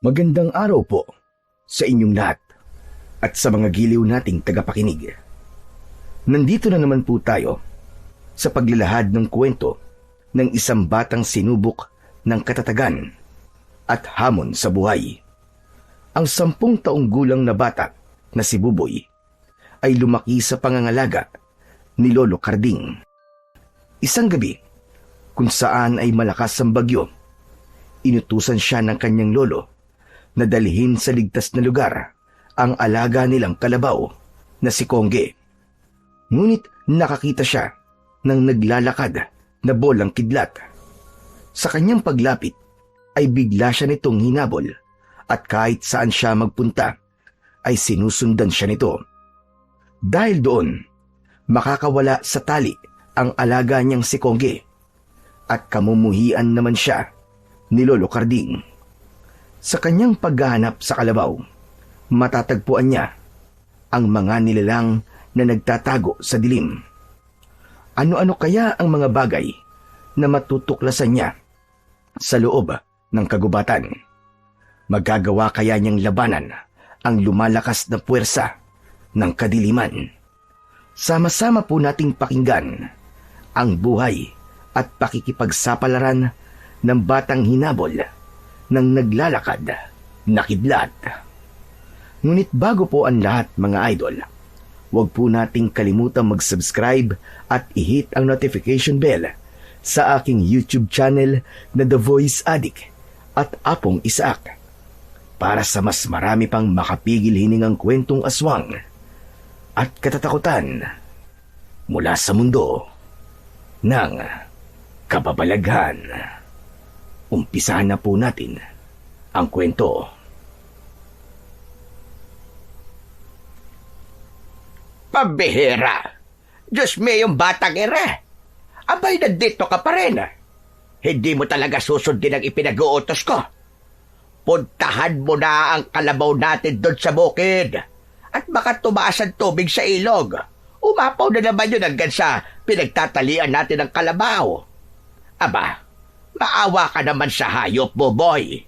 Magandang araw po sa inyong lahat at sa mga giliw nating tagapakinig. Nandito na naman po tayo sa paglalahad ng kwento ng isang batang sinubok ng katatagan at hamon sa buhay. Ang 10 taong gulang na bata na si Buboy ay lumaki sa pangangalaga ni Lolo Carding. Isang gabi, kung saan ay malakas ang bagyo, inutusan siya ng kanyang lolo na dalhin sa ligtas na lugar ang alaga nilang kalabaw na si Kongge. Ngunit nakakita siya ng naglalakad na bolang kidlat. Sa kanyang paglapit ay bigla siya nitong hinabol at kahit saan siya magpunta ay sinusundan siya nito. Dahil doon, makakawala sa tali ang alaga niyang si Kongge at kamumuhian naman siya ni Lolo Carding. Sa kanyang paghahanap sa kalabaw, matatagpuan niya ang mga nilalang na nagtatago sa dilim. Ano-ano kaya ang mga bagay na matutuklasan niya sa loob ng kagubatan? Magagawa kaya niyang labanan ang lumalakas na puwersa ng kadiliman? Sama-sama po nating pakinggan ang buhay at pakikipagsapalaran ng batang hinabol ng naglalakad na kidlat. Ngunit bago po ang lahat mga idol, huwag po nating kalimutang mag-subscribe at i-hit ang notification bell sa aking YouTube channel na The Voice Addict at Apong Isaac para sa mas marami pang makapigil hiningang kwentong aswang at katatakutan mula sa mundo ng kababalaghan. Umpisahan na po natin ang kwento. Pambihira! Diyos me yung batang ere! Abay, nandito ka pa rin. Hindi mo talaga susundin ang ipinag-uutos ko. Puntahan mo na ang kalabaw natin doon sa bukid. At baka tumaas ang tubig sa ilog. Umapaw na naman yun hanggang sa pinagtatalian natin ng kalabaw. Aba, maawa ka naman sa hayop mo, boy.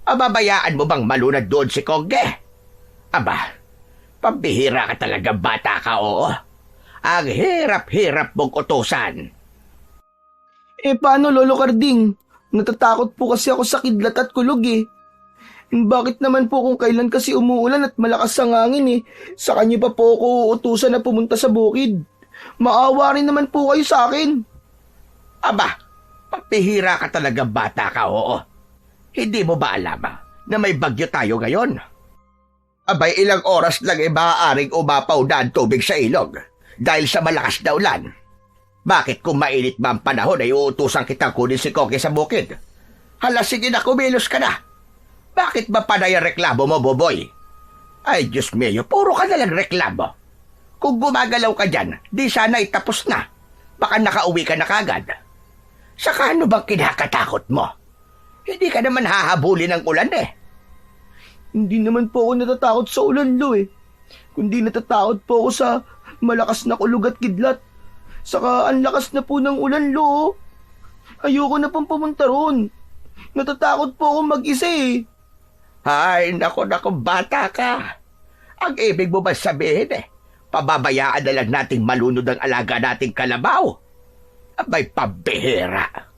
Mababayaan mo bang malunod doon si Kongge? Aba, pambihira ka talaga bata ka, oo. Ang hirap-hirap mong utusan. Paano, Lolo Carding? Natatakot po kasi ako sa kidlat at kulog eh. Bakit naman po kung kailan kasi umuulan at malakas ang hangin eh? Sa kanya pa po ako uutusan na pumunta sa bukid. Maawa rin naman po kayo sa akin. Aba, pambihira ka talaga bata ka, oo. Hindi mo ba alam na may bagyo tayo ngayon? Abay, ilang oras lang maaaring umapaw na ang tubig sa ilog dahil sa malakas na ulan. Bakit kung mainit ba ang panahon ay uutusan kitang kunin si Kongge sa bukid? Hala, sige na, kumilos ka na. Bakit ba panay ang reklamo mo, Boboy? Ay, Diyos mio, puro ka nalang reklamo. Kung gumagalaw ka dyan, di sana itapos na. Baka nakauwi ka na kagad. Saka ano bang kinakatakot mo? Hindi ka naman hahabulin ng ulan eh. Hindi naman po ako natatakot sa ulan, Lo eh. Kundi natatakot po ako sa malakas na kulog at kidlat. Saka ang lakas na po ng ulan, Lo. Ayoko na pong pumunta ron. Natatakot po ako mag-isa eh. Ay, naku, bata ka. Ang ibig mo ba sabihin pababayaan na lang nating malunod ang alaga nating kalabaw? Abay, pambihira.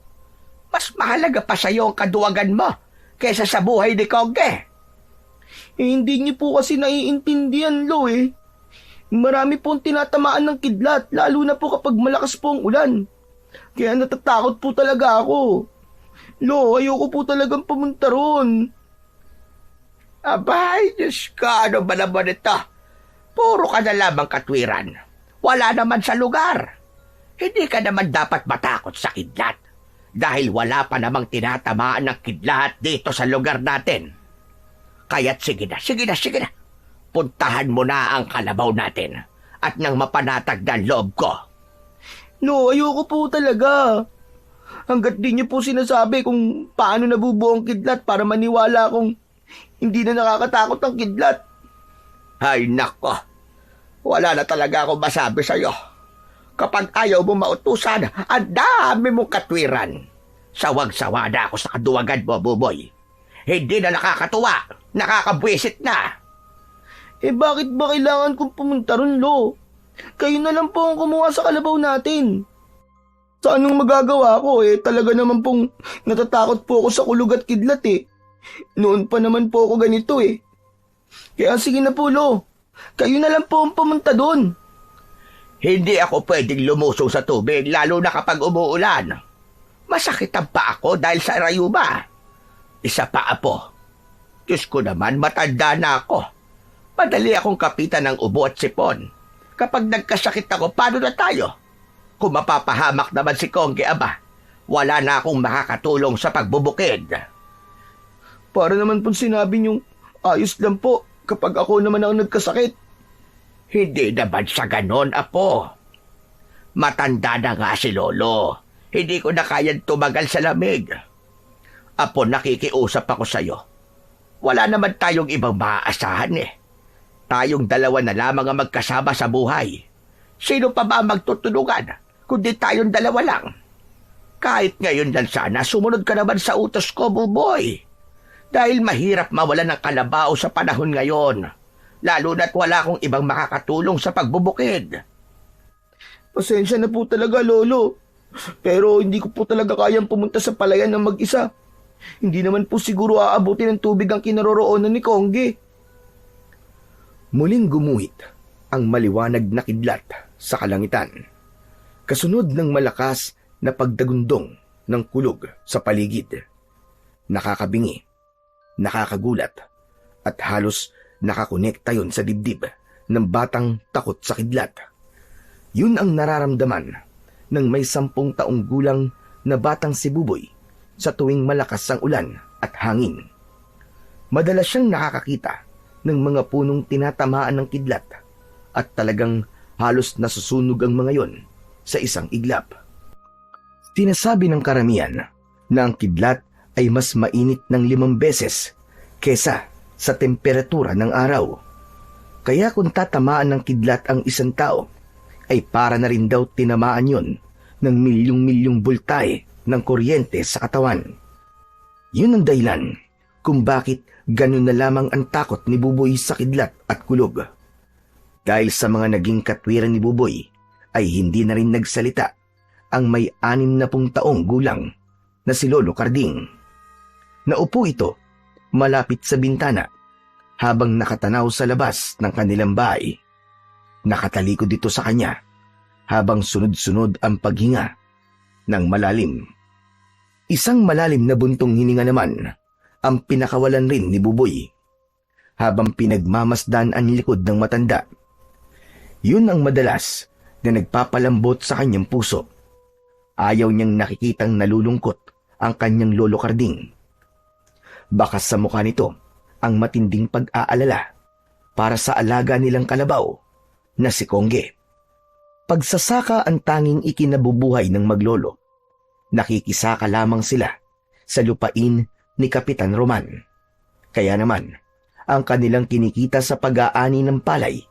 Mas mahalaga pa sa'yo ang kaduwagan mo kaysa sa buhay ni Kongge. Hindi niyo po kasi naiintindihan, Lo eh. Marami pong tinatamaan ng kidlat, lalo na po kapag malakas po ang ulan. Kaya natatakot po talaga ako. Lo, ayoko po talagang pumunta ron. Abay, Diyos ka, ano ba naman ito? Puro ka na lamang katwiran. Wala naman sa lugar. Hindi ka naman dapat matakot sa kidlat dahil wala pa namang tinatamaan ng kidlat dito sa lugar natin. Kaya't sige na. Puntahan mo na ang kalabaw natin at nang mapanatag na loob ko. No, ayoko po talaga. Hanggat di niyo po sinasabi kung paano nabubuo ang kidlat para maniwala kung hindi na nakakatakot ang kidlat. Ay nako, wala na talaga akong masabi sa'yo. Kapag ayaw mo mautusan, ang dami mong katwiran. Sawag-sawa na ako sa kaduwagan mo, Buboy. Hindi na nakakatuwa. Nakakabwisit na. Bakit ba kailangan kong pumunta ron, Lo? Kayo na lang po ang kumuha sa kalabaw natin. Sa anong magagawa ko talaga naman pong natatakot po ako sa kulog at kidlat Noon pa naman po ako ganito Kaya sige na po, Lo. Kayo na lang po ang pumunta doon. Hindi ako pwedeng lumusong sa tubig, lalo na kapag umuulan. Masakit ang paa ko dahil sa rayuma. Isa pa, Apo. Diyos ko naman, matanda na ako. Madali akong kapitan ng ubo at sipon. Kapag nagkasakit ako, paano na tayo? Kung mapapahamak naman si Kongge, aba, wala na akong makakatulong sa pagbubukid. Para naman po sinabi niyong ayos lang po kapag ako naman ang nagkasakit. Hindi naman sa ganon, Apo. Matanda na nga si Lolo. Hindi ko na kayang tumagal sa lamig. Apo, nakikiusap ako sa'yo. Wala naman tayong ibang maaasahan Tayong dalawa na lamang ang magkasama sa buhay. Sino pa ba ang magtutulungan, kundi tayong dalawa lang? Kahit ngayon lang sana, sumunod ka naman sa utos ko, Buboy. Dahil mahirap mawalan ng kalabaw sa panahon ngayon. Lalo na't wala akong ibang makakatulong sa pagbubukid. Pasensya na po talaga, Lolo. Pero hindi ko po talaga kayang pumunta sa palayan ng mag-isa. Hindi naman po siguro aabutin ng tubig ang kinaroroonan ni Kongge. Muling gumuhit ang maliwanag na kidlat sa kalangitan. Kasunod ng malakas na pagdagundong ng kulog sa paligid. Nakakabingi, nakakagulat, at halos nakakonekta yon sa dibdib ng batang takot sa kidlat. Yun ang nararamdaman ng may 10 taong gulang na batang si Buboy sa tuwing malakas ang ulan at hangin. Madalas siyang nakakakita ng mga punong tinatamaan ng kidlat at talagang halos nasusunog ang mga yon sa isang iglap. Sinasabi ng karamihan na ang kidlat ay mas mainit ng 5 beses kesa sa temperatura ng araw. Kaya kung tatamaan ng kidlat ang isang tao, ay para na rin daw tinamaan yon ng milyong-milyong bultahe ng kuryente sa katawan. Yun ang dahilan kung bakit ganun na lamang ang takot ni Buboy sa kidlat at kulog. Dahil sa mga naging katwiran ni Buboy, ay hindi na rin nagsalita ang may 60 taong gulang na si Lolo Carding. Naupo ito malapit sa bintana habang nakatanaw sa labas ng kanilang bahay. Nakatalikod dito sa kanya habang sunod-sunod ang paghinga ng malalim. Isang malalim na buntong hininga naman ang pinakawalan rin ni Buboy habang pinagmamasdan ang likod ng matanda. Yun ang madalas na nagpapalambot sa kanyang puso. Ayaw niyang nakikitang nalulungkot ang kanyang Lolo Carding. Baka sa mukha nito ang matinding pag-aalala para sa alaga nilang kalabaw na si Kongge. Pagsasaka ang tanging ikinabubuhay ng maglolo. Nakikisaka lamang sila sa lupain ni Kapitan Roman. Kaya naman, ang kanilang kinikita sa pag-aani ng palay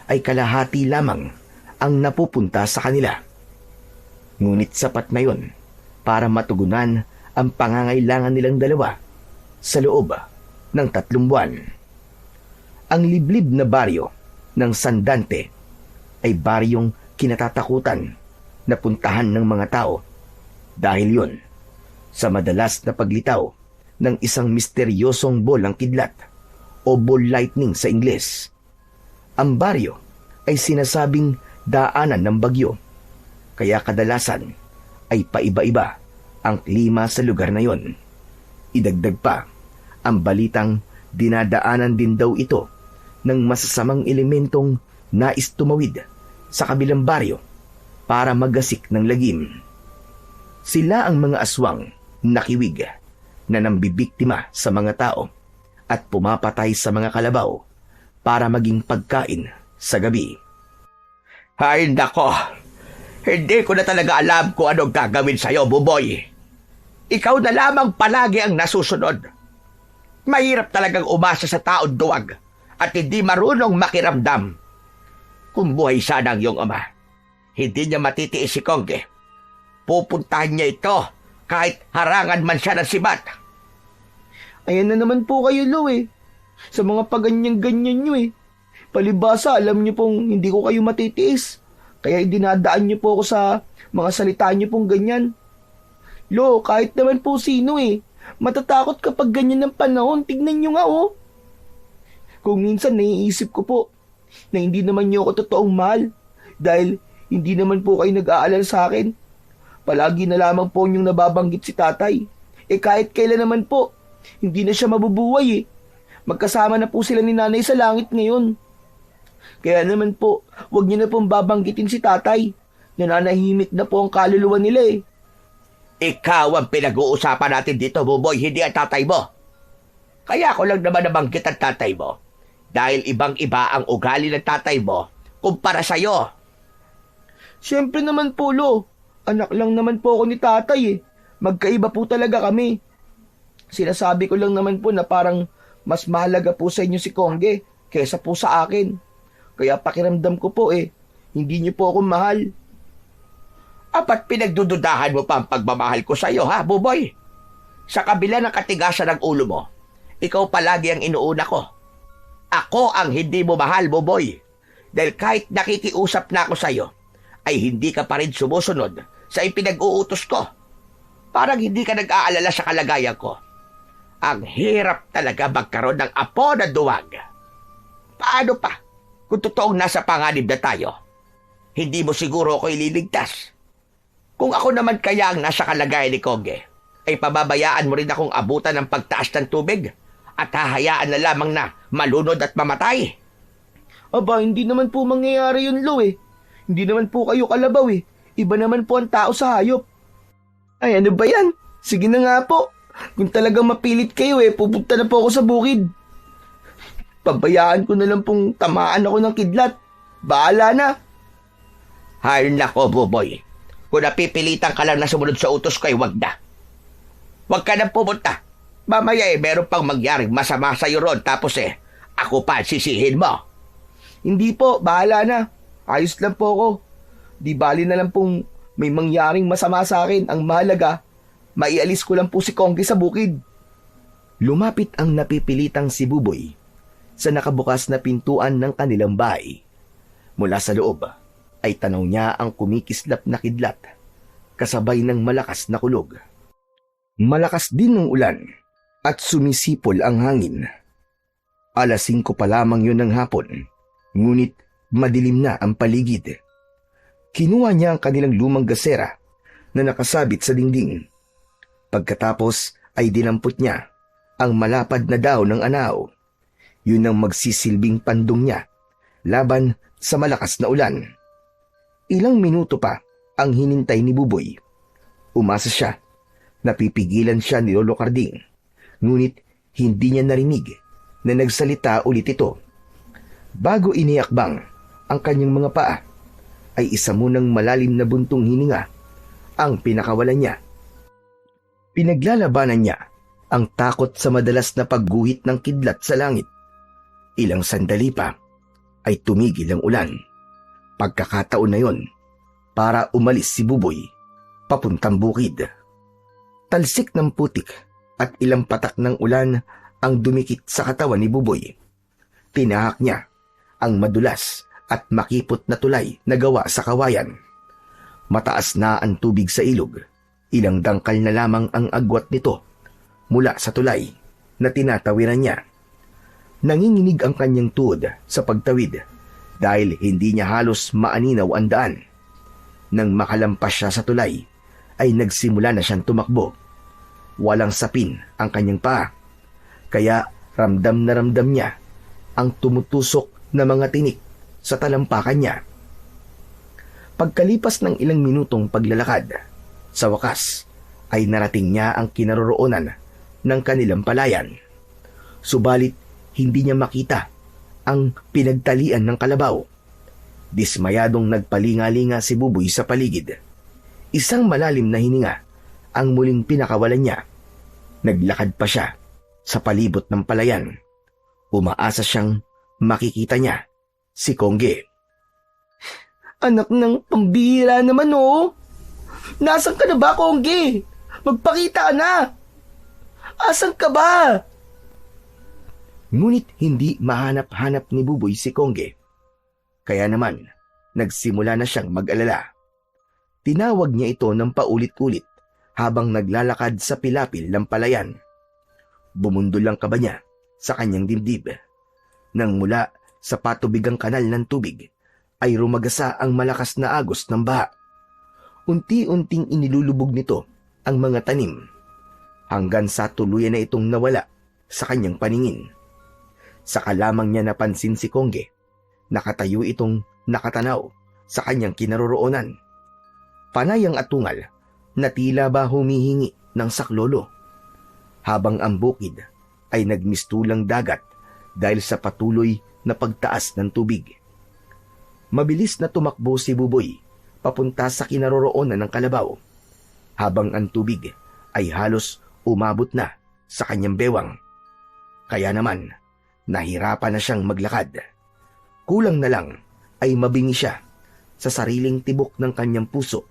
ay kalahati lamang ang napupunta sa kanila. Ngunit sapat na yun para matugunan ang pangangailangan nilang dalawa sa loob ng 3 buwan. Ang liblib na baryo ng Sandante ay baryong kinatatakutan na puntahan ng mga tao dahil yun sa madalas na paglitaw ng isang misteryosong bolang kidlat o ball lightning sa Ingles. Ang baryo ay sinasabing daanan ng bagyo, kaya kadalasan ay paiba-iba ang klima sa lugar na yon. Idagdag pa, ang balitang dinadaanan din daw ito ng masasamang elementong nais tumawid sa kabilang baryo para magasik ng lagim. Sila ang mga aswang nakiwig na nambibiktima sa mga tao at pumapatay sa mga kalabaw para maging pagkain sa gabi. Ay nako, hindi ko na talaga alam kung anong gagawin sa'yo, Buboy. Ikaw na lamang palagi ang nasusunod. Mahirap talagang umasa sa taon duwag at hindi marunong makiramdam. Kung buhay sana ang iyong ama, hindi niya matitiis si Kongge. Pupuntahan niya ito kahit harangan man siya ng sibat. Ayan na naman po kayo, Lo eh. Sa mga paganyan-ganyan nyo eh. Palibasa, alam nyo pong hindi ko kayo matitiis. Kaya dinadaan nyo po ako sa mga salita nyo pong ganyan. Lo, kahit naman po sino eh. Matatakot kapag ganyan ng panahon. Tignan nyo nga oh. Kung minsan naiisip ko po na hindi naman nyo ako totoong mahal. Dahil hindi naman po kayo nag-aalala sa akin. Palagi na lamang po nyong nababanggit si tatay. Eh kahit kailan naman po, hindi na siya mabubuhay eh. Magkasama na po sila ni nanay sa langit ngayon. Kaya naman po, huwag niyo na pong babanggitin si tatay. Nananahimik na po ang kaluluwa nila eh. Ikaw ang pinag-uusapan natin dito, Buboy, hindi ang tatay mo. Kaya ako lang naman nabanggit ang tatay mo. Dahil ibang-iba ang ugali ng tatay mo kumpara sa'yo. Siyempre naman po, Lo. Anak lang naman po ako ni tatay eh. Magkaiba po talaga kami. Sinasabi ko lang naman po na parang mas mahalaga po sa inyo si Kongge kaysa po sa akin. Kaya pakiramdam ko po eh, hindi niyo po ako mahal. Apat pinagdududahan mo pa ang pagmamahal ko sa'yo, ha, Buboy? Sa kabila ng katigasan ng ulo mo, ikaw palagi ang inuuna ko. Ako ang hindi mo mahal, Buboy. Dahil kahit nakikiusap na ako sa'yo, ay hindi ka pa rin sumusunod sa ipinag-uutos ko. Parang hindi ka nag-aalala sa kalagayan ko. Ang hirap talaga magkaroon ng apo na duwag. Paano pa kung totoong nasa panganib na tayo? Hindi mo siguro ako ililigtas. Kung ako naman kaya ang nasa kalagayan ni Kongge, ay pababayaan mo rin akong abutan ng pagtaas ng tubig at hahayaan na lamang na malunod at mamatay. Aba, hindi naman po mangyayari yun, Lo eh. Hindi naman po kayo kalabaw eh. Iba naman po ang tao sa hayop. Ay, ano ba yan? Sige na nga po. Kung talagang mapilit kayo eh, pupunta na po ako sa bukid. Pabayaan ko na lang pong tamaan ako ng kidlat. Bahala na. Hay nako, Buboy. Kung napipilitan ka lang na sumunod sa utos ko, ay wag na. Wag ka na pumunta. Mamaya eh, meron pang mangyaring masama sa'yo ron. Tapos eh, ako pa sisihin mo. Hindi po, bahala na. Ayos lang po ako. Di bali na lang pong may mangyaring masama sa akin. Ang mahalaga, maialis ko lang po si Kongge sa bukid. Lumapit ang napipilitang si Buboy sa nakabukas na pintuan ng kanilang bahay. Mula sa loob ay tanaw niya ang kumikislap na kidlat kasabay ng malakas na kulog. Malakas din ng ulan at sumisipol ang hangin. 5:00 pa lamang yun ng hapon, ngunit madilim na ang paligid. Kinuha niya ang kanilang lumang gasera na nakasabit sa dingding. Pagkatapos ay dinampot niya ang malapad na daw ng anaw. Yun ang magsisilbing pandong niya laban sa malakas na ulan. Ilang minuto pa ang hinintay ni Buboy. Umasa siya. Napipigilan siya ni Lolo Carding. Ngunit hindi niya narinig na nagsalita ulit ito. Bago iniakbang ang kanyang mga paa, ay isa munang malalim na buntong hininga ang pinakawalan niya. Pinaglalabanan niya ang takot sa madalas na pagguhit ng kidlat sa langit. Ilang sandali pa ay tumigil ang ulan. Pagkakataon na yon para umalis si Buboy papuntang bukid. Talsik ng putik at ilang patak ng ulan ang dumikit sa katawan ni Buboy. Tinahak niya ang madulas at makipot na tulay na gawa sa kawayan. Mataas na ang tubig sa ilog. Ilang dangkal na lamang ang agwat nito mula sa tulay na tinatawiran niya. Nanginginig ang kanyang tuhod sa pagtawid dahil hindi niya halos maaninaw ang daan. Nang makalampas siya sa tulay, ay nagsimula na siyang tumakbo. Walang sapin ang kanyang paa, kaya ramdam na ramdam niya ang tumutusok na mga tinik sa talampakan niya. Pagkalipas ng ilang minutong paglalakad, sa wakas ay narating niya ang kinaroroonan ng kanilang palayan. Subalit hindi niya makita ang pinagtalian ng kalabaw. Dismayadong nagpalingalinga si Buboy sa paligid. Isang malalim na hininga ang muling pinakawalan niya. Naglakad pa siya sa palibot ng palayan. Umaasa siyang makikita niya si Kongge. Anak ng pambihira naman oh. Nasaan ka na ba, Kongge? Magpakita ka na. Asan ka ba? Ngunit hindi mahanap-hanap ni Buboy si Kongge. Kaya naman, nagsimula na siyang mag-alala. Tinawag niya ito ng paulit-ulit habang naglalakad sa pilapil ng palayan. Bumundol lang kaba niya sa kanyang dibdib. Nang mula sa patubigang kanal ng tubig ay rumagasa ang malakas na agos ng baha. Unti-unting inilulubog nito ang mga tanim hanggang sa tuluyan na itong nawala sa kanyang paningin. Saka lamang niya napansin si Kongge. Nakatayo itong nakatanaw sa kanyang kinaroroonan. Panay ang atungal na tila ba humihingi ng saklolo, habang ang bukid ay nagmistulang dagat dahil sa patuloy na pagtaas ng tubig. Mabilis na tumakbo si Buboy papunta sa kinaroroonan ng kalabaw, habang ang tubig ay halos umabot na sa kanyang bewang. Kaya naman, nahirapan na siyang maglakad. Kulang na lang ay mabingi siya sa sariling tibok ng kanyang puso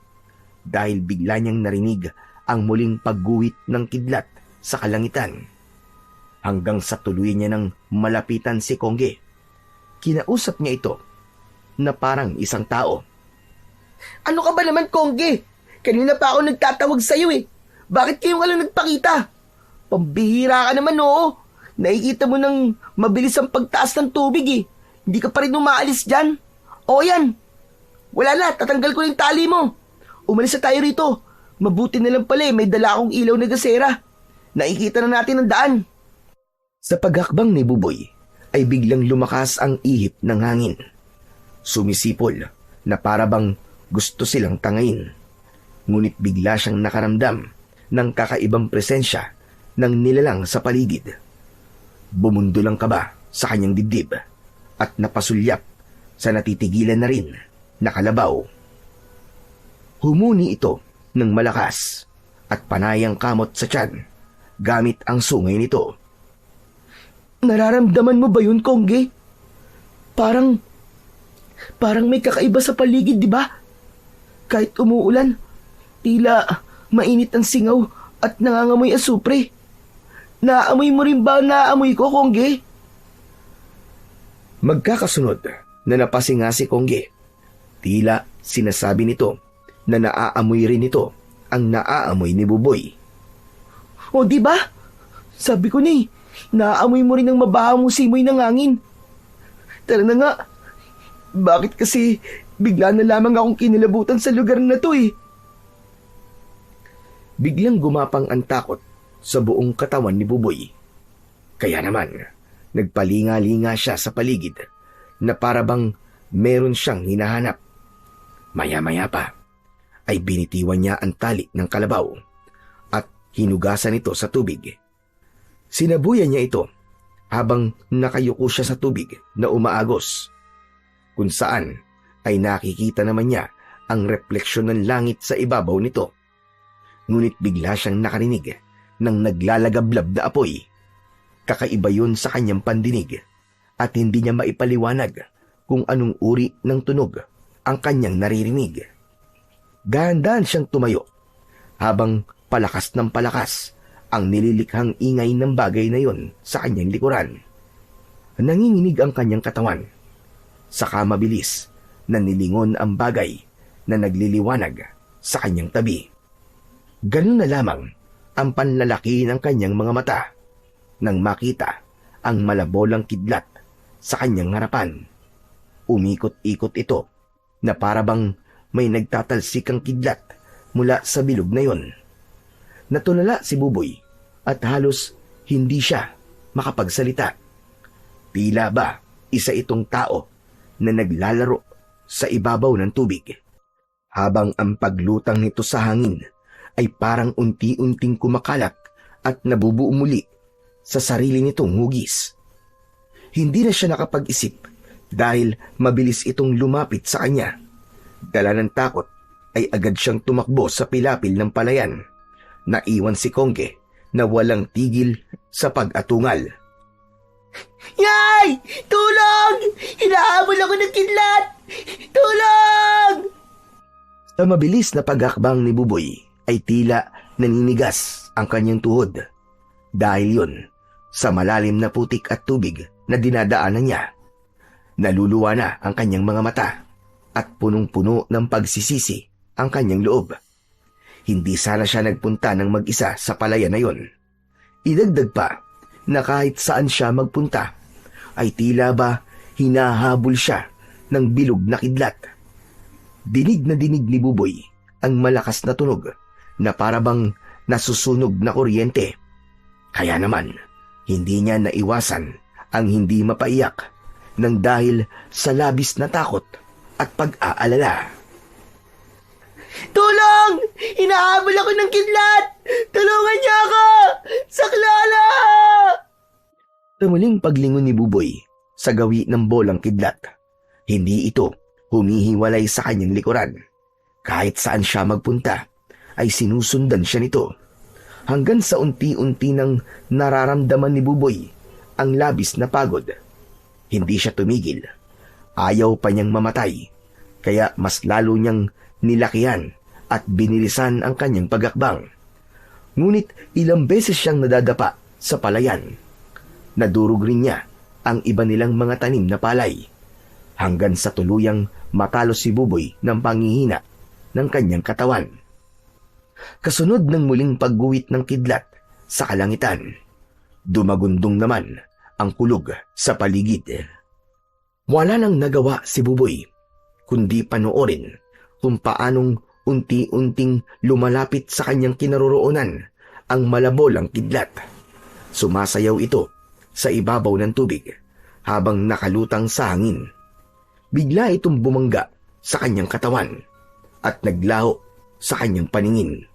dahil bigla niyang narinig ang muling pagguhit ng kidlat sa kalangitan. Hanggang sa tuluyan niya ng malapitan si Kongge. Kinausap niya ito na parang isang tao. Ano ka ba naman, Kongge? Kanina pa ako nagtatawag sa'yo eh. Bakit kayo ka lang nagpakita? Pambihira ka naman, oo. Nakikita mo nang mabilis ang pagtaas ng tubig eh. Hindi ka pa rin umaalis dyan. O yan. Wala na, tatanggal ko yung tali mo. Umalis na tayo rito. Mabuti na lang pala may dala akong ilaw na gasera. Nakikita na natin ang daan. Sa paghakbang ni Buboy ay biglang lumakas ang ihip ng hangin. Sumisipol na parabang gusto silang tangayin. Ngunit bigla siyang nakaramdam ng kakaibang presensya ng nilalang sa paligid. Bumundol ang kaba sa kanyang dibdib at napasulyap sa natitigilan na rin na kalabaw. Humuni ito ng malakas at panayang kamot sa tiyan gamit ang sungay nito. Nararamdaman mo ba yun, Kongge? Parang may kakaiba sa paligid, di ba? Kahit umuulan, tila mainit ang singaw at nangangamoy asupre. Naamoy mo rin ba naamoy ko, Kongge? Magkakasunod na napasinga si Kongge. Tila sinasabi nito na naaamoy rin ito ang naaamoy ni Buboy. O di ba? Sabi ko ni, naaamoy mo rin ang mabahang simoy ng hangin. Tara na nga. Bakit kasi bigla na lamang akong kinilabutan sa lugar na to eh? Biglang gumapang ang takot sa buong katawan ni Buboy. Kaya naman, nagpalinga-linga siya sa paligid na parabang meron siyang hinahanap. Maya-maya pa ay binitiwan niya ang tali ng kalabaw at hinugasan ito sa tubig. Sinabuyan niya ito habang nakayuko siya sa tubig na umaagos, kung saan ay nakikita naman niya ang refleksyon ng langit sa ibabaw nito. Ngunit bigla siyang nakarinig ng naglalagablab na apoy. Kakaiba yun sa kanyang pandinig at hindi niya maipaliwanag kung anong uri ng tunog ang kanyang naririnig. Dahan-dahan siyang tumayo habang palakas ng palakas ang nililikhang ingay ng bagay na yon sa kanyang likuran. Nanginginig ang kanyang katawan. Saka mabilis na nilingon ang bagay na nagliliwanag sa kanyang tabi. Ganun na lamang ang panlalaki ng kanyang mga mata nang makita ang malabolang kidlat sa kanyang harapan. Umikot-ikot ito na parabang may nagtatalsikang kidlat mula sa bilog na yon. Natulala si Buboy at halos hindi siya makapagsalita. Tila ba isa itong tao na naglalaro sa ibabaw ng tubig, habang ang paglutang nito sa hangin ay parang unti-unting kumakalat at nabubuo muli sa sarili nitong hugis. Hindi na siya nakapag-isip dahil mabilis itong lumapit sa kanya. Dala ng takot ay agad siyang tumakbo sa pilapil ng palayan. Naiwan si Kongge na walang tigil sa pag-atungal. Yay! Tulong! Hinahabol ako ng kidlat! Tulong! Sa mabilis na paghakbang ni Buboy ay tila naninigas ang kanyang tuhod. Dahil yun sa malalim na putik at tubig na dinadaanan niya. Naluluwa na ang kanyang mga mata at punong-puno ng pagsisisi ang kanyang loob. Hindi sana siya nagpunta ng mag-isa sa palayan na yon. Idagdag pa na kahit saan siya magpunta, ay tila ba hinahabol siya ng bilog na kidlat. Dinig na dinig ni Buboy ang malakas na tunog na parabang nasusunog na kuryente. Kaya naman, hindi niya naiwasan ang hindi mapaiyak nang dahil sa labis na takot at pag-aalala. Tulong! Hinahabol ako ng kidlat! Tulungan niyo ako! Saklala! Sa muling paglingon ni Buboy sa gawi ng bolang kidlat, hindi ito humihiwalay sa kanyang likuran. Kahit saan siya magpunta, ay sinusundan siya nito. Hanggang sa unti-unti nang nararamdaman ni Buboy ang labis na pagod. Hindi siya tumigil. Ayaw pa niyang mamatay, kaya mas lalo niyang nilakihan at binilisan ang kanyang pagakbang. Ngunit ilang beses siyang nadadapa sa palayan. Nadurog rin niya ang iba nilang mga tanim na palay, hanggang sa tuluyang matalo si Buboy ng panghihina ng kanyang katawan. Kasunod ng muling pagguwit ng kidlat sa kalangitan, dumagundong naman ang kulog sa paligid. Wala nang nagawa si Buboy, kundi panoorin kung paanong unti-unting lumalapit sa kanyang kinaroroonan ang malabolang kidlat. Sumasayaw ito sa ibabaw ng tubig habang nakalutang sa hangin. Bigla itong bumangga sa kanyang katawan at naglaho sa kanyang paningin.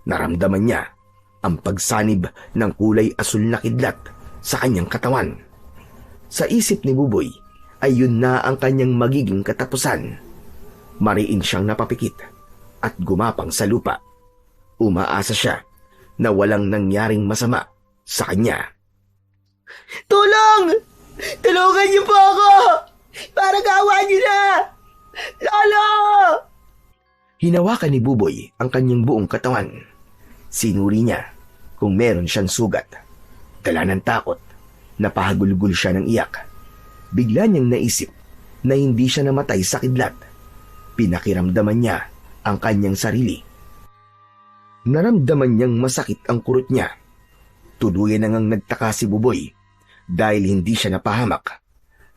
Naramdaman niya ang pagsanib ng kulay asul na kidlat sa kanyang katawan. Sa isip ni Buboy ay yun na ang kanyang magiging katapusan. Mariin siyang napapikit at gumapang sa lupa. Umaasa siya na walang nangyaring masama sa kanya. Tulong! Tulungan niyo po ako! Para gawa niyo na! Lolo! Hinawakan ni Buboy ang kanyang buong katawan. Sinuri niya kung meron siyang sugat. Dala ng takot, napahagulgul siya ng iyak. Bigla niyang naisip na hindi siya namatay sa kidlat. Pinakiramdaman niya ang kanyang sarili. Naramdaman niyang masakit ang kurot niya. Tuluyan na ngang nagtaka si Buboy dahil hindi siya napahamak.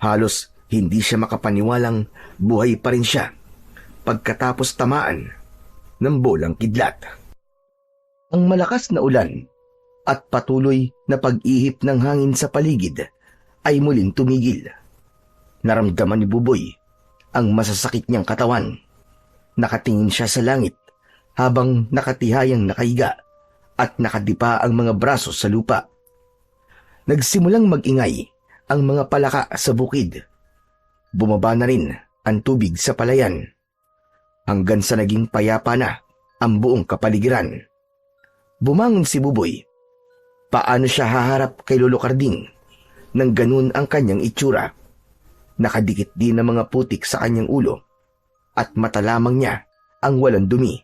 Halos hindi siya makapaniwalang buhay pa rin siya pagkatapos tamaan ng bolang kidlat. Ang malakas na ulan at patuloy na pag-ihip ng hangin sa paligid ay muling tumigil. Naramdaman ni Buboy ang masasakit niyang katawan. Nakatingin siya sa langit habang nakatihayang nakahiga at nakadipa ang mga braso sa lupa. Nagsimulang mag-ingay ang mga palaka sa bukid. Bumaba na rin ang tubig sa palayan hanggang sa naging payapa na ang buong kapaligiran. Bumangon si Buboy. Paano siya haharap kay Lolo Carding nang ganun ang kanyang itsura? Nakadikit din ang mga putik sa kanyang ulo at mata lamang niya ang walang dumi.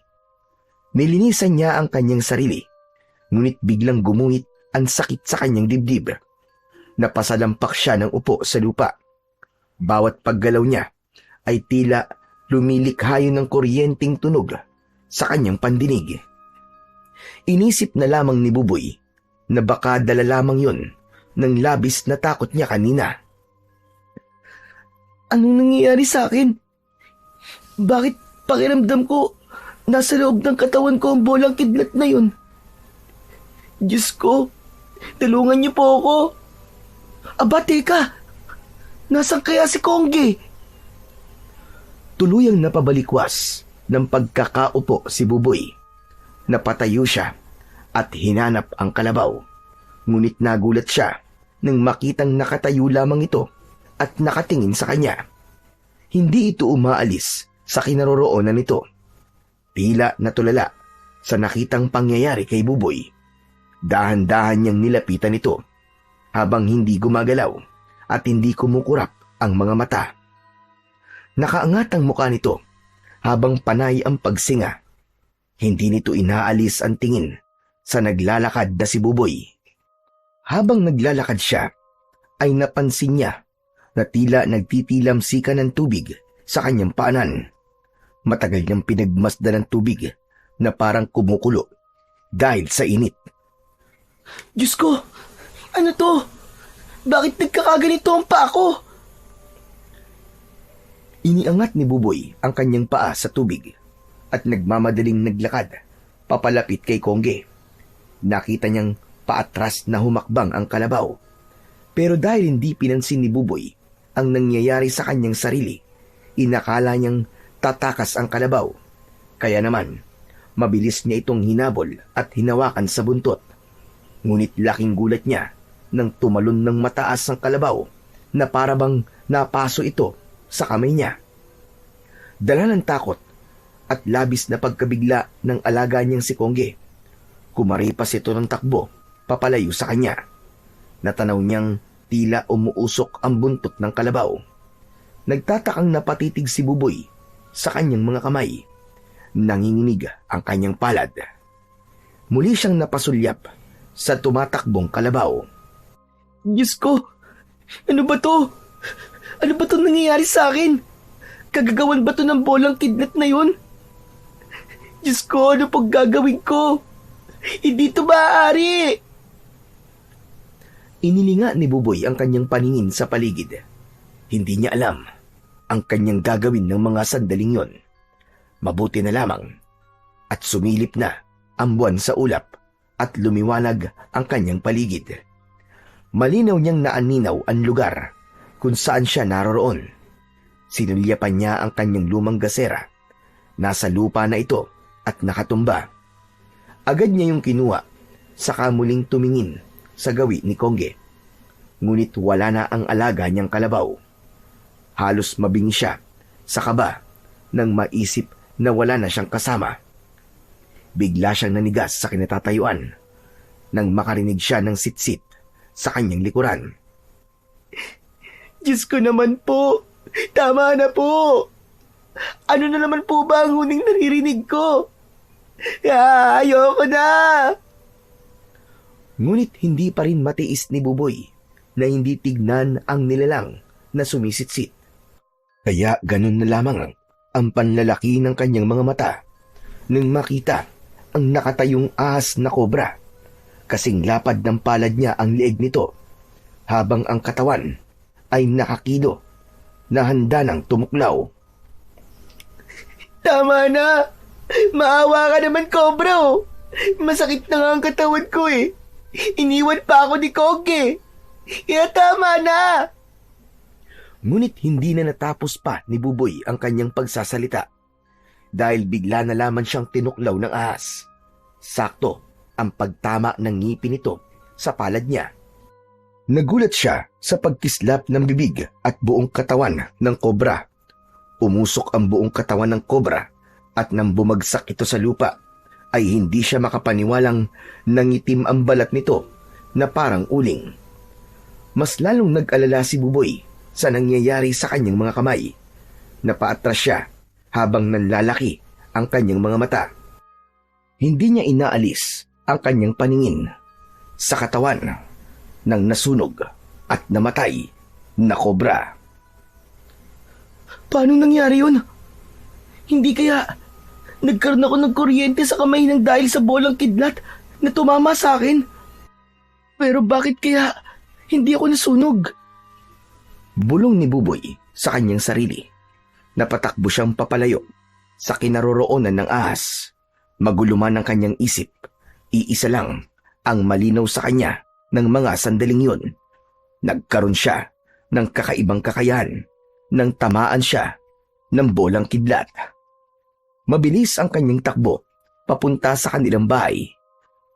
Nilinisan niya ang kanyang sarili, ngunit biglang gumuhit ang sakit sa kanyang dibdib. Napasalampak siya ng upo sa lupa. Bawat paggalaw niya ay tila lumilikhayo ng kuryenteng tunog sa kanyang pandinig. Inisip na lamang ni Buboy na baka dala lamang yon ng labis na takot niya kanina. Anong nangyayari sa akin? Bakit pakiramdam ko nasa loob ng katawan ko ang bolang kidlat na yun? Diyos ko, tulungan niyo po ako. Aba, teka! Nasaan kaya si Kongge? Tuluyang napabalikwas ng pagkakaupo si Buboy. Napatayo siya at hinanap ang kalabaw. Ngunit nagulat siya nang makitang nakatayo lamang ito at nakatingin sa kanya. Hindi ito umaalis sa kinaroroonan nito. Tila natulala sa nakitang pangyayari kay Buboy. Dahan-dahan niyang nilapitan ito habang hindi gumagalaw at hindi kumukurap ang mga mata. Nakaangat ang mukha nito habang panay ang pagsinga. Hindi nito inaalis ang tingin sa naglalakad na si Buboy. Habang naglalakad siya, ay napansin niya na tila nagtitilamsikan ng tubig sa kanyang paanan. Matagal niyang pinagmasdan ng tubig na parang kumukulo dahil sa init. Diyos ko, ano to? Bakit nagkakaganito ang paa ko? Iniangat ni Buboy ang kanyang paa sa tubig at nagmamadaling naglakad papalapit kay Kongge. Nakita niyang paatras na humakbang ang kalabaw. Pero dahil hindi pinansin ni Buboy ang nangyayari sa kanyang sarili, inakala niyang tatakas ang kalabaw. Kaya naman, mabilis niya itong hinabol at hinawakan sa buntot. Ngunit laking gulat niya nang tumalon ng mataas ang kalabaw na parabang napaso ito sa kamay niya. Dala ng takot at labis na pagkabigla ng alaga niyang si Kongge, kumaripas ito ng takbo papalayo sa kanya. Natanaw niyang tila umuusok ang buntot ng kalabaw. Nagtatakang napatitig si Buboy sa kanyang mga kamay. Nanginginig ang kanyang palad. Muli siyang napasulyap sa tumatakbong kalabaw. Diyos ko, ano ba to? Ano ba to nangyayari sa akin? Kagagawan ba to ng bolang kidlat na yun? Diyos ko, ano pag gagawin ko? Hindi to maaari! Inilinga ni Buboy ang kanyang paningin sa paligid. Hindi niya alam ang kanyang gagawin ng mga sandaling yon. Mabuti na lamang at sumilip na ang buwan sa ulap at lumiwanag ang kanyang paligid. Malinaw niyang naaninaw ang lugar kung saan siya naroroon. Sinulyapan niya ang kanyang lumang gasera. Nasa lupa na ito at nakatumba. Agad niya yung kinuha, saka muling tumingin sa gawi ni Kongge. Ngunit wala na ang alaga niyang kalabaw. Halos mabingi siya sa kaba nang maisip na wala na siyang kasama. Bigla siyang nanigas sa kinatatayuan nang makarinig siya ng sitsit sa kanyang likuran. Diyos ko naman po! Tama na po! Ano na naman po ba ang huling naririnig ko? Ayoko na! Ngunit hindi pa rin matiis ni Buboy na hindi tignan ang nilalang na sumisitsit. Kaya ganun na lamang ang panlalaki ng kanyang mga mata nang makita ang nakatayong ahas na kobra. Kasing lapad ng palad niya ang leeg nito, habang ang katawan ay nakakido na handa ng tumuklaw. Tama na! Maawa ka naman, Cobra, oh. Masakit na nga ang katawan ko eh. Iniwan pa ako ni Kongge. Kaya tama na! Ngunit hindi na natapos pa ni Buboy ang kanyang pagsasalita dahil bigla na lamang siyang tinuklaw ng ahas. Sakto ang pagtama ng ngipin nito sa palad niya. Nagulat siya sa pagkislap ng bibig at buong katawan ng kobra. Umusok ang buong katawan ng kobra at nang bumagsak ito sa lupa ay hindi siya makapaniwalang nangitim ang balat nito na parang uling. Mas lalong nag-alala si Buboy sa nangyayari sa kanyang mga kamay. Napaatras siya habang nanlalaki ang kanyang mga mata. Hindi niya inaalis ang kanyang paningin sa katawan ng nasunog at namatay na kobra. Paano nangyari yun? Hindi kaya nagkaroon ako ng kuryente sa kamay ng dahil sa bolang kidlat na tumama sa akin? Pero bakit kaya hindi ako nasunog? Bulong ni Buboy sa kanyang sarili. Napatakbo siyang papalayo sa kinaroroonan ng ahas. Maguluman ang kanyang isip. Iisa lang ang malinaw sa kanya ng mga sandaling yun. Nagkaroon siya ng kakaibang kakayahan nang tamaan siya ng bolang kidlat. Mabilis ang kanyang takbo papunta sa kanilang bahay.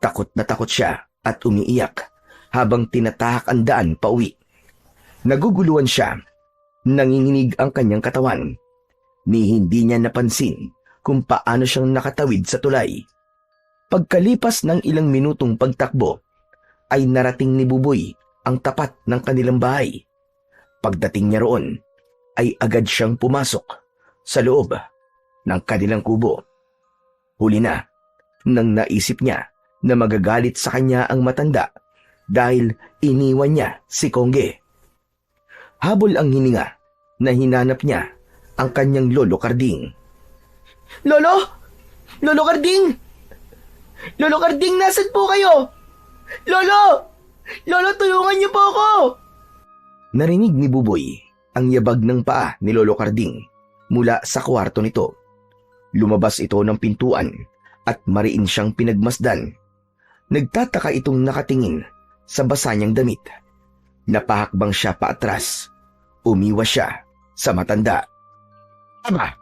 Takot na takot siya at umiiyak habang tinatahak ang daan pauwi. Naguguluhan siya. Nanginginig ang kanyang katawan. Ni hindi niya napansin kung paano siyang nakatawid sa tulay. Pagkalipas ng ilang minutong pagtakbo, ay narating ni Buboy ang tapat ng kanilang bahay. Pagdating niya roon, ay agad siyang pumasok sa loob ng kanilang kubo. Huli na, nang naisip niya na magagalit sa kanya ang matanda dahil iniwan niya si Kongge. Habol ang hininga na hinanap niya ang kanyang Lolo Karding. Lolo! Lolo Karding! Lolo Karding, nasan po kayo? Lolo! Lolo, tulungan niyo po ako! Narinig ni Buboy ang yabag ng paa ni Lolo Karding mula sa kwarto nito. Lumabas ito ng pintuan at mariin siyang pinagmasdan. Nagtataka itong nakatingin sa basa niyang damit. Napahakbang siya paatras. Umiwas siya sa matanda. Aba,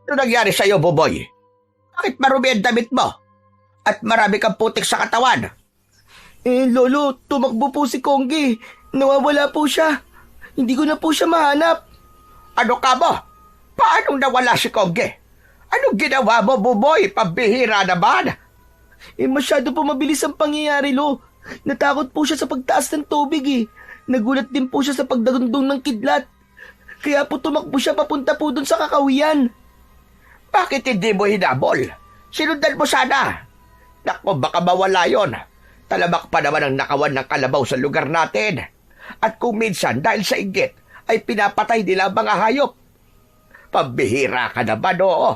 ano nangyari sa'yo, Buboy? Bakit marumi ang damit mo? At marami kang putik sa katawan? Lolo, tumakbo po si Kongge. Nawawala po siya. Hindi ko na po siya mahanap. Ano ka mo? Paano nawala si Kongge? Anong ginawa mo, Buboy? Pambihira naman. Masyado po mabilis ang pangyayari, Lo. Natakot po siya sa pagtaas ng tubig Nagulat din po siya sa pagdagundong ng kidlat. Kaya po tumakbo siya papunta po dun sa kakawiyan. Bakit hindi mo hinabol? Sinundan mo sana. Naku, baka mawala yon. Talamak pa naman ang nakawan ng kalabaw sa lugar natin. At kung minsan dahil sa inggit ay pinapatay nila ang mga hayop. Pambihira ka naman, oo.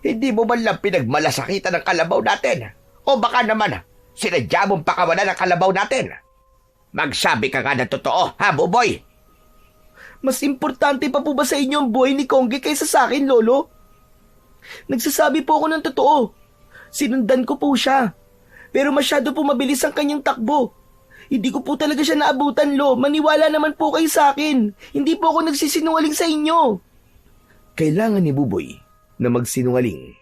Hindi mo man lang pinagmalasakitan ng kalabaw natin. O baka naman, sinadya mong pakawalan ng kalabaw natin. Magsabi ka nga ng totoo, ha, Buboy? Mas importante pa po ba sa inyo ang buhay ni Kongge kaysa sa akin, Lolo? Nagsasabi po ako ng totoo. Sinundan ko po siya. Pero masyado po mabilis ang kanyang takbo. Hindi ko po talaga siya naabutan, Lo. Maniwala naman po kayo sa akin. Hindi po ako nagsisinungaling sa inyo. Kailangan ni Buboy na magsinungaling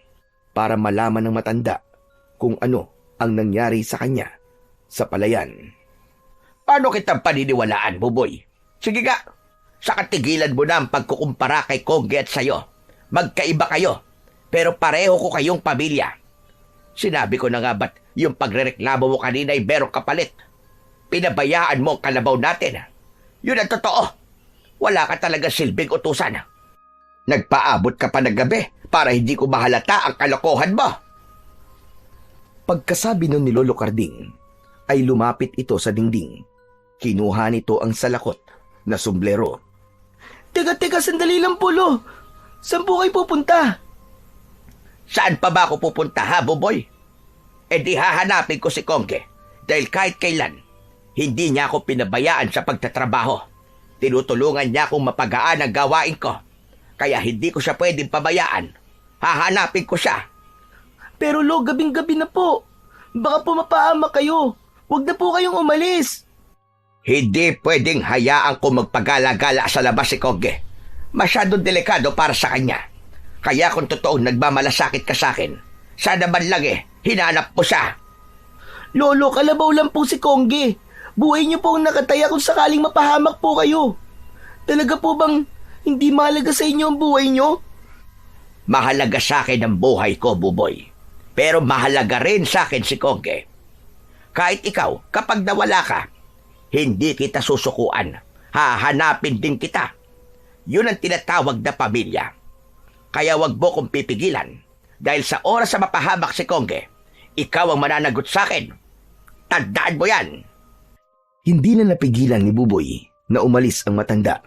para malaman ng matanda kung ano ang nangyari sa kanya sa palayan. Paano kitang paniniwalaan, Buboy? Sige nga, sa katigilan mo na ang pagkukumpara kay Kongge at sayo. Magkaiba kayo, pero pareho ko kayong pamilya. Sinabi ko na nga ba't yung pagrereklamo mo kanina ay merong kapalit? Pinabayaan mo ang kalabaw natin. Yun ang totoo. Wala ka talaga silbing utusan. Nagpaabot ka pa ng gabi para hindi ko mahalata ang kalokohan mo. Pagkasabi nun ni Lolo Karding, ay lumapit ito sa dingding. Kinuha nito ang salakot na sombrero. Teka, sandali lang po, Lo. Saan po kayo pupunta? Saan pa ba ako pupunta, ha, Buboy? Di hahanapin ko si Kongge dahil kahit kailan, hindi niya ako pinabayaan sa pagtatrabaho. Tinutulungan niya akong mapagaan ang gawain ko. Kaya hindi ko siya pwedeng pabayaan. Hahanapin ko siya. Pero Lo, gabing-gabi na po. Baka po mapahamak kayo. Huwag na po kayong umalis. Hindi pwedeng hayaan ko magpagala-gala sa labas si Kongge. Masyadong delikado para sa kanya. Kaya kung totoong nagmamalasakit ka sa akin, sana man lang hinanap mo siya. Lolo, kalabaw lang po si Kongge. Buhay niyo po ang nakataya kung sakaling mapahamak po kayo. Talaga po bang hindi mahalaga sa inyo ang buhay niyo? Mahalaga sa akin ang buhay ko, Buboy. Pero mahalaga rin sa akin si Kongge. Kahit ikaw, kapag nawala ka, hindi kita susukuan. Hahanapin din kita. Yun ang tinatawag na pamilya. Kaya wag mo kong pipigilan. Dahil sa oras na mapahamak si Kongge, ikaw ang mananagot sa akin. Tandaan mo yan. Hindi na napigilan ni Buboy na umalis ang matanda.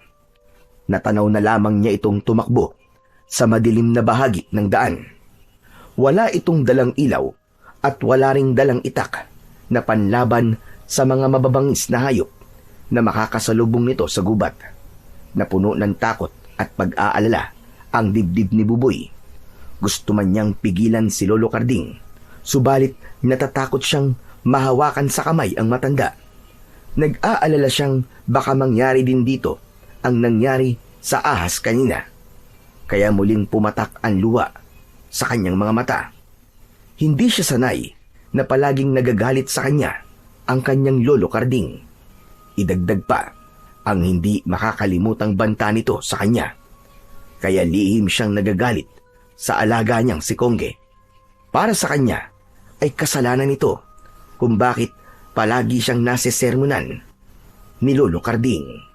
Natanaw na lamang niya itong tumakbo sa madilim na bahagi ng daan. Wala itong dalang ilaw at wala ring dalang itak na panlaban sa mga mababangis na hayop na makakasalubong nito sa gubat. Napuno ng takot at pag-aalala ang dibdib ni Buboy. Gusto man niyang pigilan si Lolo Karding, subalit natatakot siyang mahawakan sa kamay ang matanda. Nag-aalala siyang baka mangyari din dito ang nangyari sa ahas kanina. Kaya muling pumatak ang luha sa kanyang mga mata. Hindi siya sanay na palaging nagagalit sa kanya ang kanyang Lolo Karding. Idagdag pa ang hindi makakalimutang banta nito sa kanya. Kaya lihim siyang nagagalit sa alaga niyang si Kongge. Para sa kanya ay kasalanan nito kung bakit palagi siyang nasesermonan ni Lolo Karding.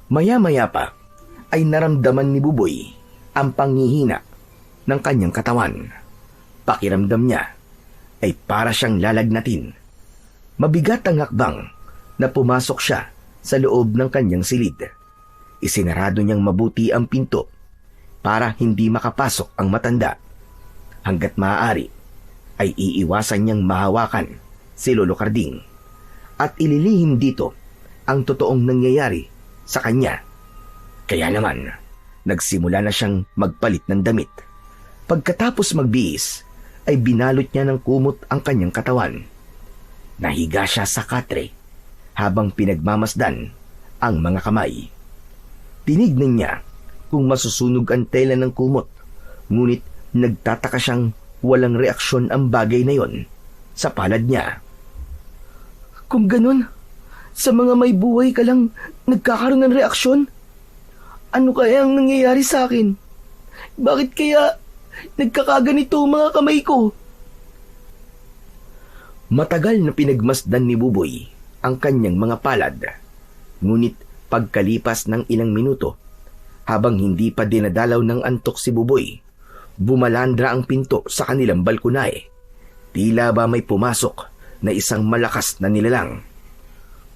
Maya-maya pa ay naramdaman ni Buboy ang panghihina ng kanyang katawan. Pakiramdam niya ay para siyang lalagnatin. Mabigat ang hakbang na pumasok siya sa loob ng kanyang silid. Isinarado niyang mabuti ang pinto para hindi makapasok ang matanda. Hanggat maaari ay iiwasan niyang mahawakan si Lolo Carding at ililihim dito ang totoong nangyayari sa kanya. Kaya naman, nagsimula na siyang magpalit ng damit. Pagkatapos magbihis, ay binalot niya ng kumot ang kanyang katawan. Nahiga siya sa katre habang pinagmamasdan ang mga kamay. Tinignan niya kung masusunog ang tela ng kumot, ngunit nagtataka siyang walang reaksyon ang bagay na yon sa palad niya. Kung ganun, sa mga may buhay ka lang nagkakaroon ng reaksyon? Ano kaya ang nangyayari sa akin? Bakit kaya nagkakaganito ang mga kamay ko? Matagal na pinagmasdan ni Buboy ang kanyang mga palad. Ngunit pagkalipas ng ilang minuto, habang hindi pa dinadalaw ng antok si Buboy, bumalandra ang pinto sa kanilang balkonahe. Tila ba may pumasok na isang malakas na nilalang.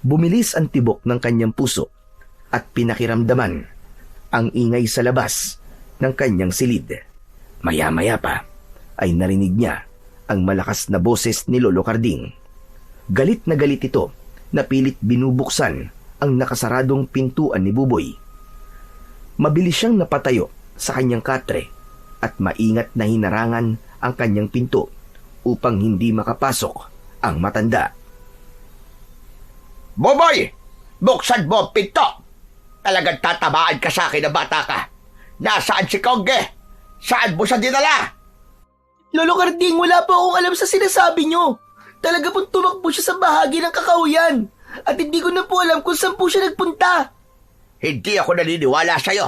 Bumilis ang tibok ng kanyang puso at pinakiramdaman ang ingay sa labas ng kanyang silid. Maya-maya pa ay narinig niya ang malakas na boses ni Lolo Carding. Galit na galit ito na pilit binubuksan ang nakasaradong pintuan ni Buboy. Mabilis siyang napatayo sa kanyang katre at maingat na hinarangan ang kanyang pinto upang hindi makapasok ang matanda. Buboy! Buksan mo ang pinto! Talagang tatamaan ka sa akin na bata ka. Nasaan si Kongge? Saan mo siya dinala? Lolo Carding, wala po akong alam sa sinasabi nyo. Talaga pong tumakbo siya sa bahagi ng kakahuyan. At hindi ko na po alam kung saan po siya nagpunta. Hindi ako naniniwala sa'yo.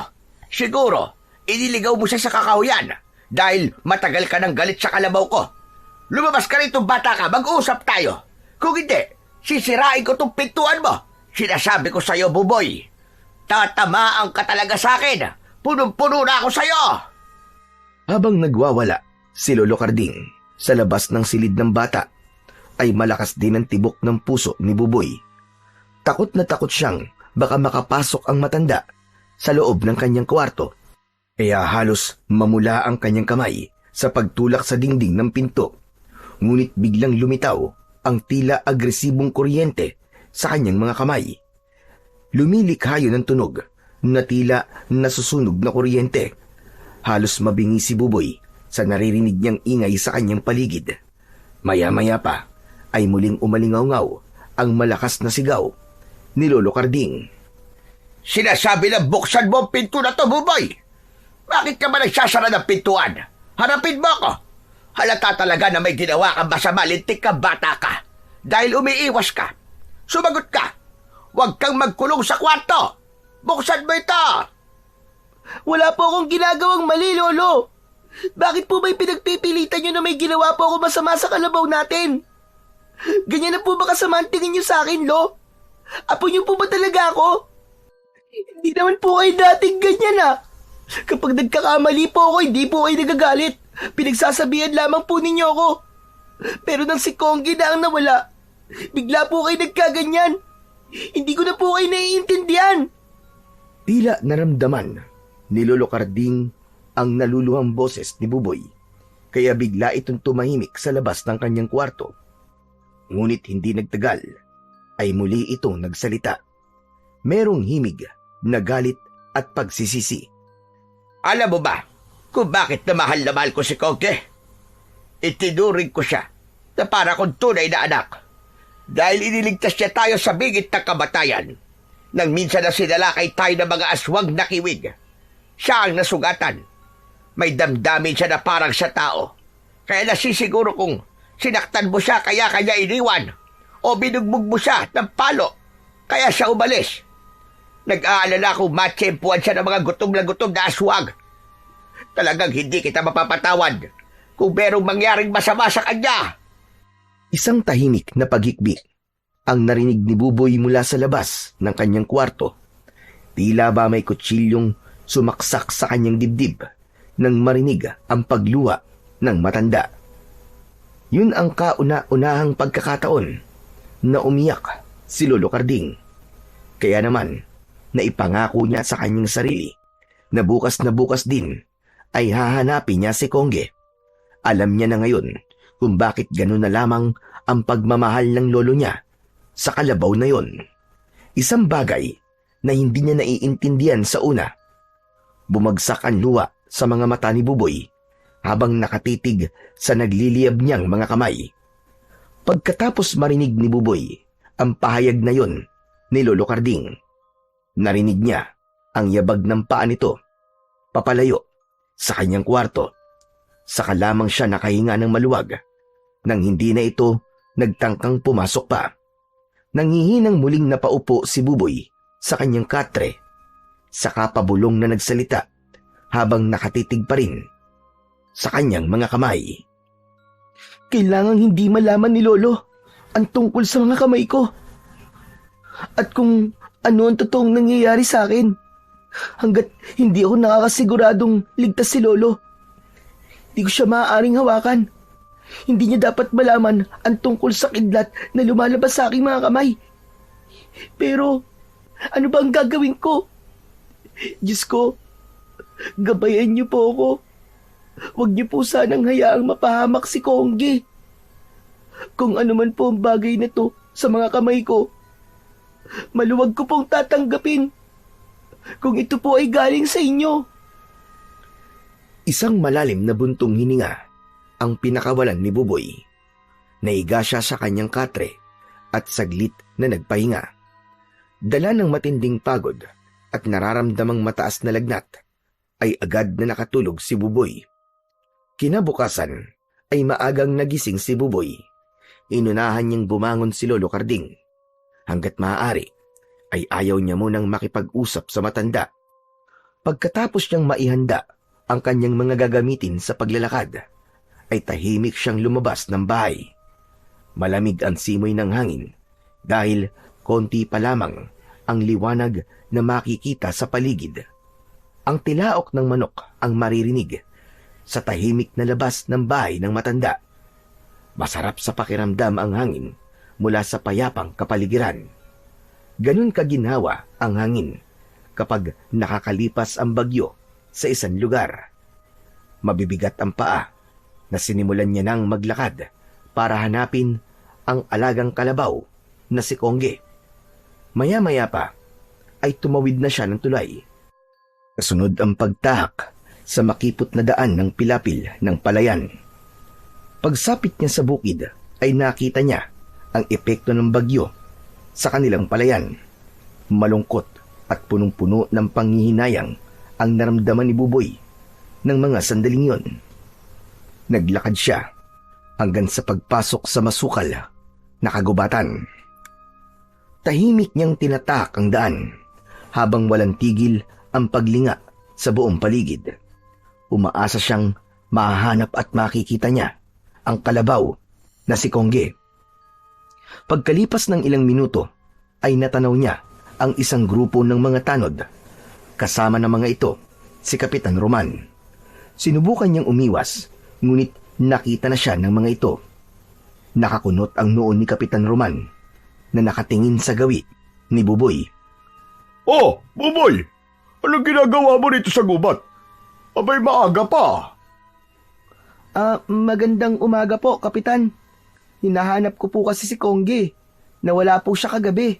Siguro, iniligaw mo siya sa kakahuyan dahil matagal ka nang galit sa kalabaw ko. Lumabas ka rito, bata ka, mag-usap tayo. Kung hindi, sisirain ko tong pintuan mo. Sinasabi ko sa'yo, Buboy, tatamaan ka talaga sa akin. Punong-puno na ako sa'yo. Habang nagwawala si Lolo Carding sa labas ng silid ng bata, ay malakas din ang tibok ng puso ni Buboy. Takot na takot siyang baka makapasok ang matanda sa loob ng kanyang kwarto. Kaya halos mamula ang kanyang kamay sa pagtulak sa dingding ng pinto. Ngunit biglang lumitaw ang tila agresibong kuryente sa kanyang mga kamay. Lumilikha yun ng tunog na tila nasusunog na kuryente. Halos mabingi si Buboy sa naririnig niyang ingay sa kanyang paligid. Maya-maya pa ay muling umalingaw-ngaw ang malakas na sigaw ni Lolo Carding. Sinasabi na buksan mo ang pinto na to, Buboy. Bakit ka ba nagsasara ng pintuan? Harapin mo ako. Halata talaga na may ginawa kang masama, lintik ka, bata ka. Dahil umiiwas ka. Sumagot ka. Huwag kang magkulong sa kwarto. Buksan mo ito. Wala po akong ginagawang mali, Lolo. Bakit po ba'y pinagpipilitan nyo na may ginawa po ako masama sa kalabaw natin? Ganyan na po ba kasama ang tingin nyo sa akin, Lo? Apo nyo po ba talaga ako? Hindi naman po kayo dating ganyan, ah. Kapag nagkakamali po ako, hindi po kayo nagagalit. Pinagsasabihan lamang po ninyo ako. Pero nang si Konggi na ang nawala, bigla po kayo nagkaganyan. Hindi ko na po kayo naiintindihan. Tila naramdaman ni Lolo Carding ang naluluhang boses ni Buboy, kaya bigla itong tumahimik sa labas ng kanyang kwarto. Ngunit hindi nagtagal, ay muli itong nagsalita. Merong himig na galit at pagsisisi. Alam mo ba kung bakit na mahal ko si Kongge? Itinuring ko siya na para kong tunay na anak. Dahil iniligtas niya tayo sa bingit ng kamatayan. Nang minsan na sinalakay tayo ng mga aswang na kiwig. Siya ang nasugatan. May damdamin siya na parang sa tao. Kaya nasisiguro kung sinaktan mo siya kaya kanya iniwan. O binugbog mo siya ng palo. Kaya siya umalis. Nag-aalala kung matsempuan siya ng mga gutom na aswang. Talagang hindi kita mapapatawad kung merong mangyaring masama sa kanya. Isang tahimik na paghikbi ang narinig ni Buboy mula sa labas ng kanyang kwarto. Tila ba may kutsilyong sumaksak sa kanyang dibdib nang marinig ang pagluha ng matanda. Yun ang kauna-unahang pagkakataon na umiyak si Lolo Carding. Kaya naman, naipangako niya sa kanyang sarili na bukas din ay hahanapin niya si Kongge. Alam niya na ngayon kung bakit gano'n na lamang ang pagmamahal ng lolo niya sa kalabaw na yon. Isang bagay na hindi niya naiintindihan sa una. Bumagsak ang luha sa mga mata ni Buboy habang nakatitig sa nagliliyab niyang mga kamay. Pagkatapos marinig ni Buboy ang pahayag na yon ni Lolo Carding, narinig niya ang yabag ng paa nito papalayo sa kanyang kwarto. Saka lamang siya nakahinga ng maluwag nang hindi na ito nagtangkang pumasok pa. Nanghihinang muling napaupo si Buboy sa kanyang katre, saka pabulong na nagsalita habang nakatitig pa rin sa kanyang mga kamay. Kailangang hindi malaman ni Lolo ang tungkol sa mga kamay ko. At kung ano ang totoong nangyayari sa akin, hanggat hindi ako nakakasiguradong ligtas si Lolo, hindi ko siya maaaring hawakan. Hindi niya dapat malaman ang tungkol sa kidlat na lumalabas sa aking mga kamay. Pero, ano ba ang gagawin ko? Diyos ko, gabayan niyo po ako. Huwag niyo po sanang hayaang mapahamak si Kongge. Kung ano man po ang bagay na to sa mga kamay ko, maluwag ko pong tatanggapin. Kung ito po ay galing sa inyo. Isang malalim na buntong hininga ang pinakawalan ni Buboy. Naiga siya sa kanyang katre at saglit na nagpahinga. Dala ng matinding pagod at nararamdamang mataas na lagnat, ay agad na nakatulog si Buboy. Kinabukasan ay maagang nagising si Buboy. Inunahan niyang bumangon si Lolo Carding. Hanggat maaari ay ayaw niya munang makipag-usap sa matanda. Pagkatapos niyang maihanda ang kanyang mga gagamitin sa paglalakad, ay tahimik siyang lumabas ng bahay. Malamig ang simoy ng hangin dahil konti pa lamang ang liwanag na makikita sa paligid. Ang tilaok ng manok ang maririnig sa tahimik na labas ng bahay ng matanda. Masarap sa pakiramdam ang hangin mula sa payapang kapaligiran. Ganun kaginhawa ang hangin kapag nakakalipas ang bagyo sa isang lugar. Mabibigat ang paa na sinimulan niya nang maglakad para hanapin ang alagang kalabaw na si Kongge. Maya-maya pa ay tumawid na siya ng tulay. Kasunod ang pagtahak sa makipot na daan ng pilapil ng palayan. Pagsapit niya sa bukid ay nakita niya ang epekto ng bagyo sa kanilang palayan. Malungkot at punong-puno ng panghihinayang ang naramdaman ni Buboy ng mga sandaling yon. Naglakad siya hanggang sa pagpasok sa masukal na kagubatan. Tahimik niyang tinatahak ang daan habang walang tigil ang paglinga sa buong paligid. Umaasa siyang mahahanap at makikita niya ang kalabaw na si Kongge. Pagkalipas ng ilang minuto ay natanaw niya ang isang grupo ng mga tanod. Kasama ng mga ito si Kapitan Roman. Sinubukan niyang umiwas, ngunit nakita na siya ng mga ito. Nakakunot ang noon ni Kapitan Roman na nakatingin sa gawi ni Buboy. Oh, Buboy! Anong ginagawa mo rito sa gubat? Abay, maaga pa. Magandang umaga po, Kapitan. Hinahanap ko po kasi si Kongge. Nawala po siya kagabi.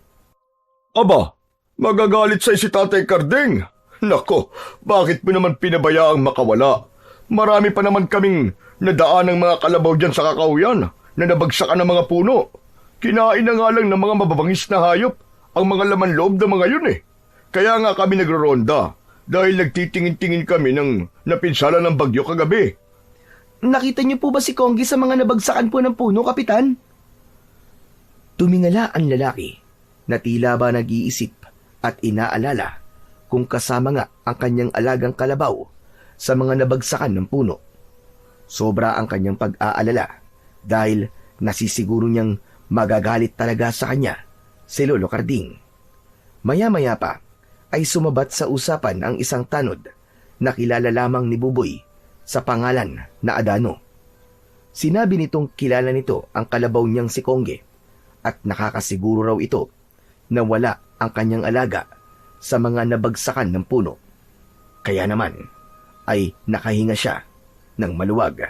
Aba, magagalit sa si Tatay Carding. Nako, bakit mo naman pinabayaang makawala? Marami pa naman kaming nadaan ng mga kalabaw dyan sa kakauyan na nabagsakan ng mga puno. Kinain na nga lang ng mga mababangis na hayop ang mga laman loob ng mga yun eh. Kaya nga kami nagroronda dahil nagtitingin-tingin kami ng napinsala ng bagyo kagabi. Nakita niyo po ba si Kongge sa mga nabagsakan po ng puno, Kapitan? Tumingala ang lalaki na tila ba nag-iisip at inaalala kung kasama nga ang kanyang alagang kalabaw sa mga nabagsakan ng puno. Sobra ang kanyang pag-aalala dahil nasisiguro niyang magagalit talaga sa kanya si Lolo Carding. Maya-maya pa ay sumabat sa usapan ang isang tanod na kilala lamang ni Buboy sa pangalan na Adano. Sinabi nitong kilala nito ang kalabaw niyang si Kongge at nakakasiguro raw ito na wala ang kanyang alaga sa mga nabagsakan ng puno. Kaya naman ay nakahinga siya ng maluwag.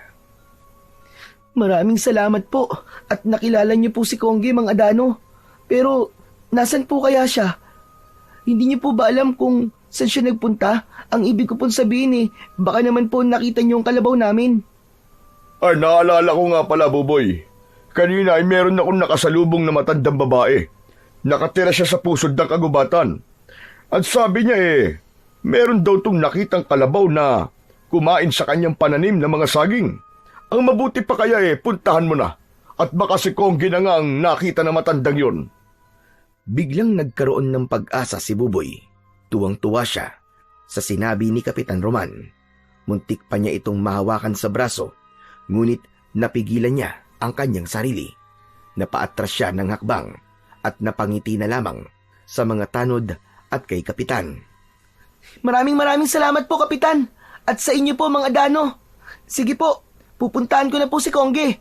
Maraming salamat po at nakilala niyo po si Kongge, Mang Adano. Pero nasan po kaya siya? Hindi niyo po ba alam kung saan siya nagpunta? Ang ibig ko pong sabihin baka naman po nakita niyo ang kalabaw namin. Ay, naalala ko nga pala, Buboy. Kanina ay meron akong nakasalubong na matandang babae. Nakatira siya sa pusod ng kagubatan. At sabi niya meron daw tong nakitang kalabaw na kumain sa kanyang pananim ng mga saging. Ang mabuti pa kaya puntahan mo na. At baka si Kongge na nga ang nakita na matandang yon. Biglang nagkaroon ng pag-asa si Buboy. Tuwang-tuwa siya sa sinabi ni Kapitan Roman. Muntik pa niya itong mahawakan sa braso, ngunit napigilan niya ang kanyang sarili. Napaatras siya ng hakbang at napangiti na lamang sa mga tanod at kay Kapitan. Maraming salamat po, Kapitan. At sa inyo po, Mang Adano. Sige po, pupuntahan ko na po si Kongge.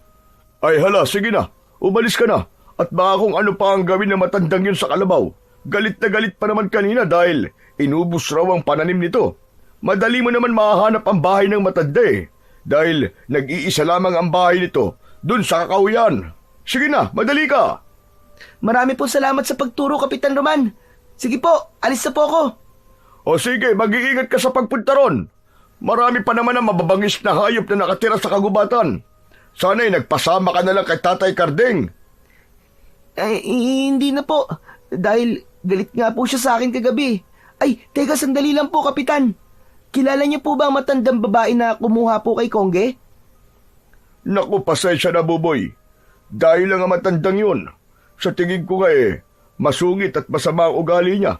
Ay hala, sige na. Umalis ka na. At baka kung ano pa ang gawin ng matandang yun sa kalabaw. Galit na galit pa naman kanina dahil inubos raw ang pananim nito. Madali mo naman mahahanap ang bahay ng matanda dahil nag-iisa lamang ang bahay nito dun sa kakahuyan. Sige na, madali ka. Marami po salamat sa pagturo, Kapitan Roman. Sige po, alis na po ako. O sige, mag-iingat ka sa pagpunta ron. Marami pa naman ang mababangis na hayop na nakatira sa kagubatan. Sana'y nagpasama ka na lang kay Tatay Karding. Ay, hindi na po. Dahil galit nga po siya sa akin kagabi. Ay, teka, sandali lang po, Kapitan. Kilala niyo po ba ang matandang babae na kumuha po kay Kongge? Naku, pasensya na, Buboy. Dahil lang ang matandang yun. Sa tingin ko nga masungit at masama ang ugali niya.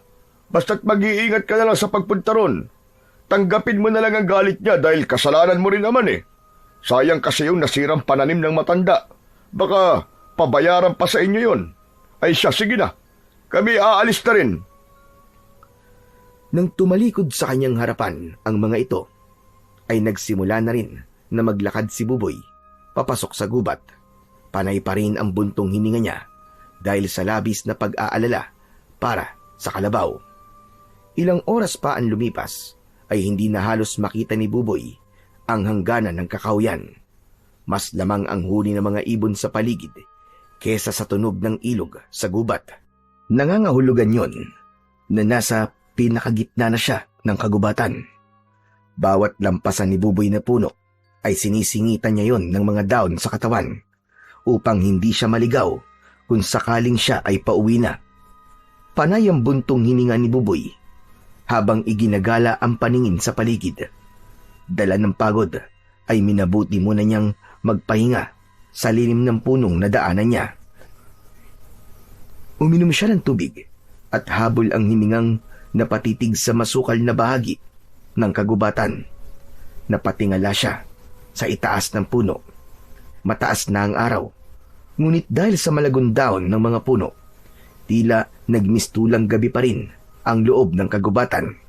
Basta't mag-iingat ka na lang sa pagpunta ron. Tanggapin mo na lang ang galit niya dahil kasalanan mo rin naman Sayang kasi yung nasirang pananim ng matanda. Baka pabayaran pa sa inyo yon. Ay siya, sige na. Kami aalis na rin. Nang tumalikod sa kanyang harapan ang mga ito, ay nagsimula na rin na maglakad si Buboy papasok sa gubat. Panay pa rin ang buntong hininga niya dahil sa labis na pag-aalala para sa kalabaw. Ilang oras pa ang lumipas ay hindi na halos makita ni Buboy ang hangganan ng kakahuyan. Mas lamang ang huni ng mga ibon sa paligid kesa sa tunog ng ilog sa gubat. Nangangahulugan yon na nasa pinakagitna na siya ng kagubatan. Bawat lampasan ni Buboy na puno ay sinisingitan niya yon ng mga daon sa katawan upang hindi siya maligaw kung sakaling siya ay pauwi na. Panay ang buntong hininga ni Buboy habang iginagala ang paningin sa paligid. Dala ng pagod ay minabuti muna niyang magpahinga sa lilim ng punong nadaanan niya. Uminom siya ng tubig at habol ang hiningang napatitig sa masukal na bahagi ng kagubatan. Napatingala siya sa itaas ng puno. Mataas na ang araw, ngunit dahil sa malagong daon ng mga puno, tila nagmistulang gabi pa rin ang loob ng kagubatan.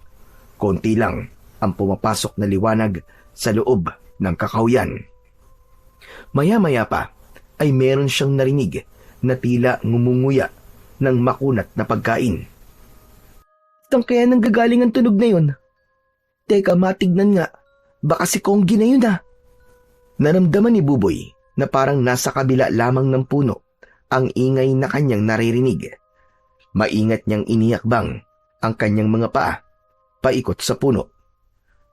Konti lang ang pumapasok na liwanag sa loob ng kakahuyan. Maya-maya pa ay meron siyang narinig na tila ngumunguya ng makunat na pagkain. Saan kaya nanggagaling ang tunog na yun? Teka, matignan nga. Baka si Kongge na yun Naramdaman ni Buboy na parang nasa kabila lamang ng puno ang ingay na kanyang naririnig. Maingat niyang inihakbang ang kanyang mga paa paikot sa puno.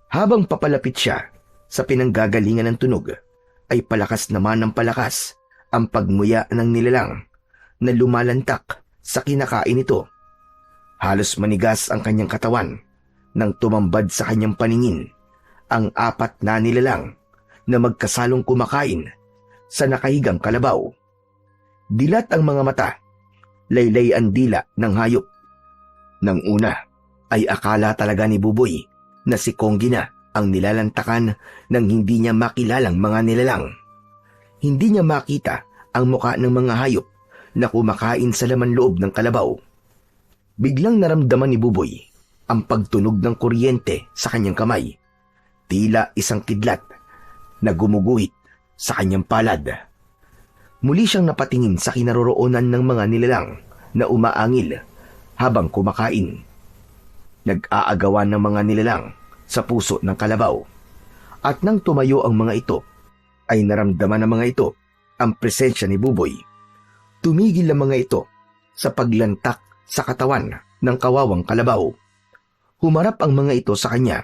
Habang papalapit siya sa pinanggagalingan ng tunog, ay palakas naman ng palakas ang pagmuya ng nilalang na lumalantak sa kinakain nito. Halos manigas ang kanyang katawan nang tumambad sa kanyang paningin ang apat na nilalang na magkasalong kumakain sa nakahigang kalabaw. Dilat ang mga mata, laylay ang dila ng hayop. Nang una ay akala talaga ni Buboy na si Kongge na ang nilalantakan ng hindi niya makilalang mga nilalang. Hindi niya makita ang muka ng mga hayop na kumakain sa laman loob ng kalabaw. Biglang naramdaman ni Buboy ang pagtunog ng kuryente sa kanyang kamay. Tila isang kidlat na gumuguhit sa kanyang palad. Muli siyang napatingin sa kinaroroonan ng mga nilalang na umaangil habang kumakain. Nag-aagawan ng mga nilalang sa puso ng kalabaw. At nang tumayo ang mga ito, ay naramdaman ng mga ito ang presensya ni Buboy. Tumigil ang mga ito sa paglantak sa katawan ng kawawang kalabaw. Humarap ang mga ito sa kanya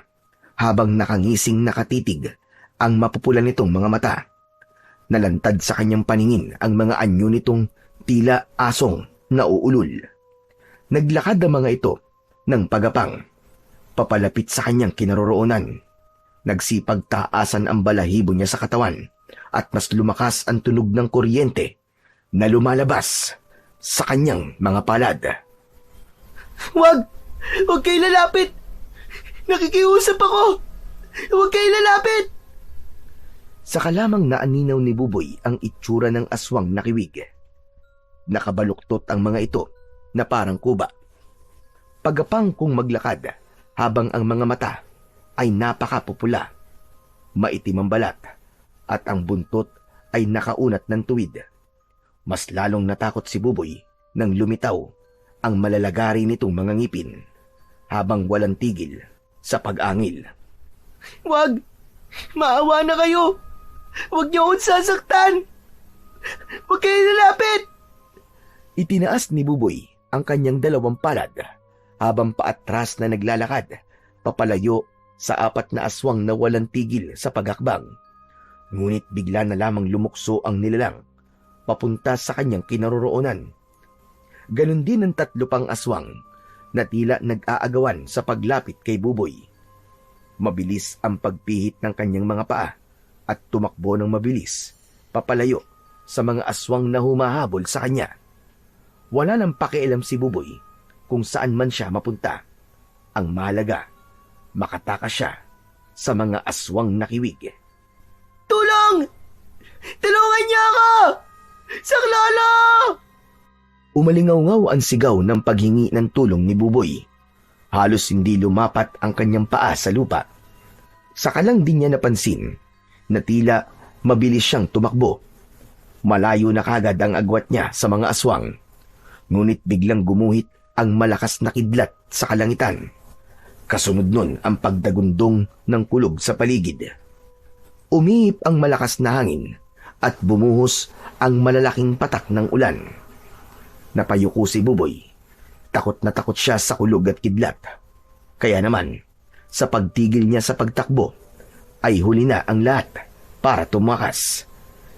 habang nakangising nakatitig ang mapupula nitong mga mata. Nalantad sa kanyang paningin ang mga anyo nitong tila asong nauulol. Naglakad ang mga ito ng pagapang, papalapit sa kanyang kinaroroonan. Nagsipagtaasan ang balahibo niya sa katawan at mas lumakas ang tunog ng kuryente na lumalabas sa kanyang mga palad. Wag! Huwag kayo lalapit! Nakikiusap ako! Huwag kayo lalapit! Saka lamang naaninaw ni Buboy ang itsura ng aswang na kiwig. Nakabaluktot ang mga ito na parang kuba. Pagapang kung maglakad habang ang mga mata ay napakapupula, maitim ang balat at ang buntot ay nakaunat ng tuwid. Mas lalong natakot si Buboy nang lumitaw ang malalagari nitong mga ngipin habang walang tigil sa pag-angil. Wag! Maawa na kayo! Huwag niyo akong sasaktan! Huwag kayo lalapit! Itinaas ni Buboy ang kanyang dalawang palad habang paatras na naglalakad papalayo sa apat na aswang na walang tigil sa paghakbang. Ngunit bigla na lamang lumukso ang nilalang papunta sa kanyang kinaroroonan. Ganon din ang tatlo pang aswang na tila nag-aagawan sa paglapit kay Buboy. Mabilis ang pagpihit ng kanyang mga paa at tumakbo ng mabilis papalayo sa mga aswang na humahabol sa kanya. Wala nang pakialam si Buboy kung saan man siya mapunta. Ang mahalaga, makatakas siya sa mga aswang na kiwig. Tulong! Tulungan niyo ako! Saklolo! Umalingaw-ngaw ang sigaw ng paghingi ng tulong ni Buboy. Halos hindi lumapat ang kanyang paa sa lupa. Saka lang din niya napansin na tila mabilis siyang tumakbo. Malayo na kagad ang agwat niya sa mga aswang. Ngunit biglang gumuhit ang malakas na kidlat sa kalangitan. Kasunod nun ang pagdagundong ng kulog sa paligid. Umihip ang malakas na hangin at bumuhos ang malalaking patak ng ulan. Napayuko si Buboy. Takot na takot siya sa kulog at kidlat. Kaya naman, sa pagtigil niya sa pagtakbo, ay huli na ang lahat para tumakas.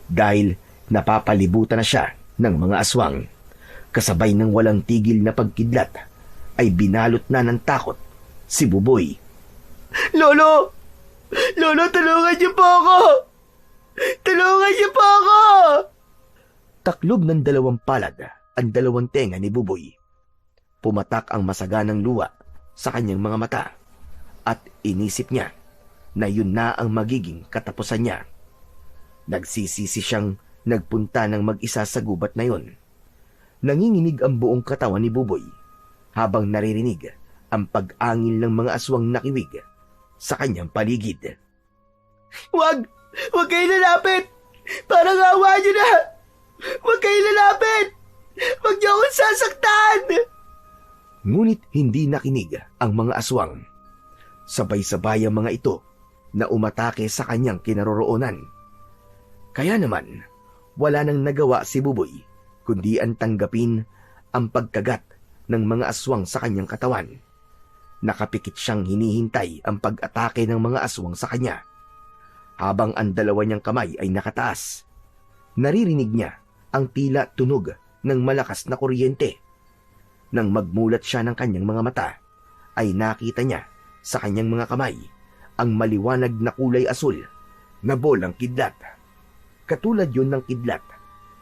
Dahil napapalibutan na siya ng mga aswang. Kasabay ng walang tigil na pagkidlat, ay binalot na ng takot si Buboy. Lolo! Lolo, tulungan niyo po ako! Tulungan niyo po ako! Taklob ng dalawang palad ang dalawang tenga ni Buboy. Pumatak ang masaganang luha sa kanyang mga mata at inisip niya na yun na ang magiging katapusan niya. Nagsisisi siyang nagpunta ng mag-isa sa gubat na yun. Nanginginig ang buong katawan ni Buboy habang naririnig ang pag-angil ng mga aswang na kiwig sa kanyang paligid. Wag! Wag kayo lalapit! Parang awa niyo na! Wag kayo lalapit! Wag niyo akong sasaktan! Ngunit hindi nakinig ang mga aswang. Sabay-sabay ang mga ito na umatake sa kanyang kinaroroonan. Kaya naman, wala nang nagawa si Buboy kundi ang tanggapin ang pagkagat ng mga aswang sa kanyang katawan. Nakapikit siyang hinihintay ang pag-atake ng mga aswang sa kanya. Habang ang dalawa niyang kamay ay nakataas, naririnig niya ang tila tunog ng malakas na kuryente. Nang magmulat siya ng kanyang mga mata, ay nakita niya sa kanyang mga kamay ang maliwanag na kulay asul na bolang kidlat. Katulad yun ng kidlat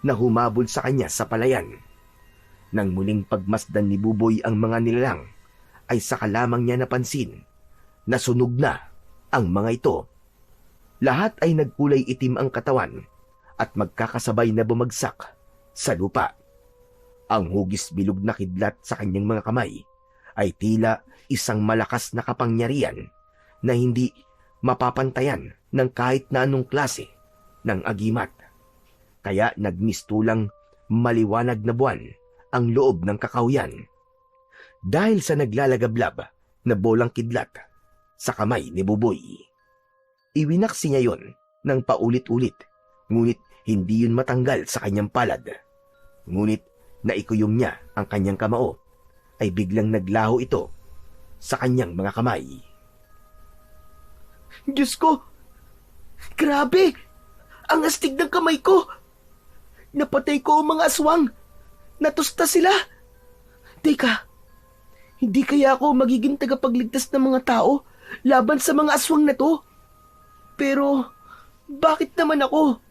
na humabol sa kanya sa palayan. Nang muling pagmasdan ni Buboy ang mga nilalang, ay saka lamang niya napansin na sunog na ang mga ito. Lahat ay nagkulay itim ang katawan at magkakasabay na bumagsak sa lupa. Ang hugis bilog na kidlat sa kanyang mga kamay ay tila isang malakas na kapangyarihan na hindi mapapantayan ng kahit na anong klase ng agimat. kaya nagmistulang maliwanag na buwan ang loob ng kakawyan. Dahil sa naglalagablab na bolang kidlat sa kamay ni Buboy. Iwinaksi niya yon ng paulit-ulit, ngunit hindi yun matanggal sa kanyang palad. Ngunit naikuyom niya ang kanyang kamao, ay biglang naglaho ito sa kanyang mga kamay. Diyos ko! Grabe! Ang astig ng kamay ko! Napatay ko ang mga aswang! Natusta sila! Teka, hindi kaya ako magiging tagapagligtas ng mga tao laban sa mga aswang na to? Pero, bakit naman ako?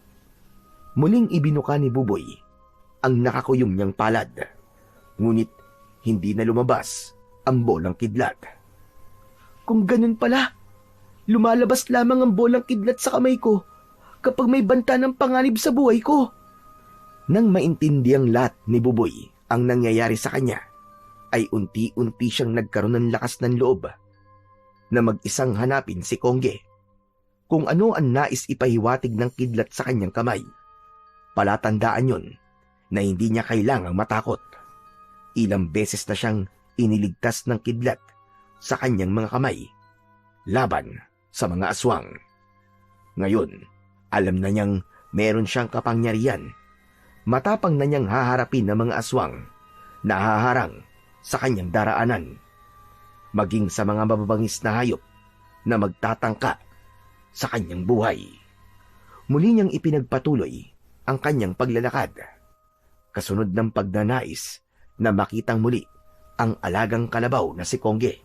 Muling ibinuka ni Buboy ang nakakuyom niyang palad, ngunit hindi na lumabas ang bolang kidlat. Kung ganun pala, lumalabas lamang ang bolang kidlat sa kamay ko kapag may banta ng panganib sa buhay ko. Nang maintindiang lahat ni Buboy ang nangyayari sa kanya, ay unti-unti siyang nagkaroon ng lakas ng loob na mag-isang hanapin si Kongge. Kung ano ang nais ipahiwatig ng kidlat sa kanyang kamay, palatandaan yon na hindi niya kailangang matakot. Ilang beses na siyang iniligtas ng kidlat sa kanyang mga kamay laban sa mga aswang. Ngayon, alam na niyang meron siyang kapangyarihan. Matapang na niyang haharapin ng mga aswang na haharang sa kanyang daraanan, maging sa mga mababangis na hayop na magtatangka sa kanyang buhay. Muli niyang ipinagpatuloy ang kanyang paglalakad, kasunod ng pagnanais na makitang muli ang alagang kalabaw na si Kongge.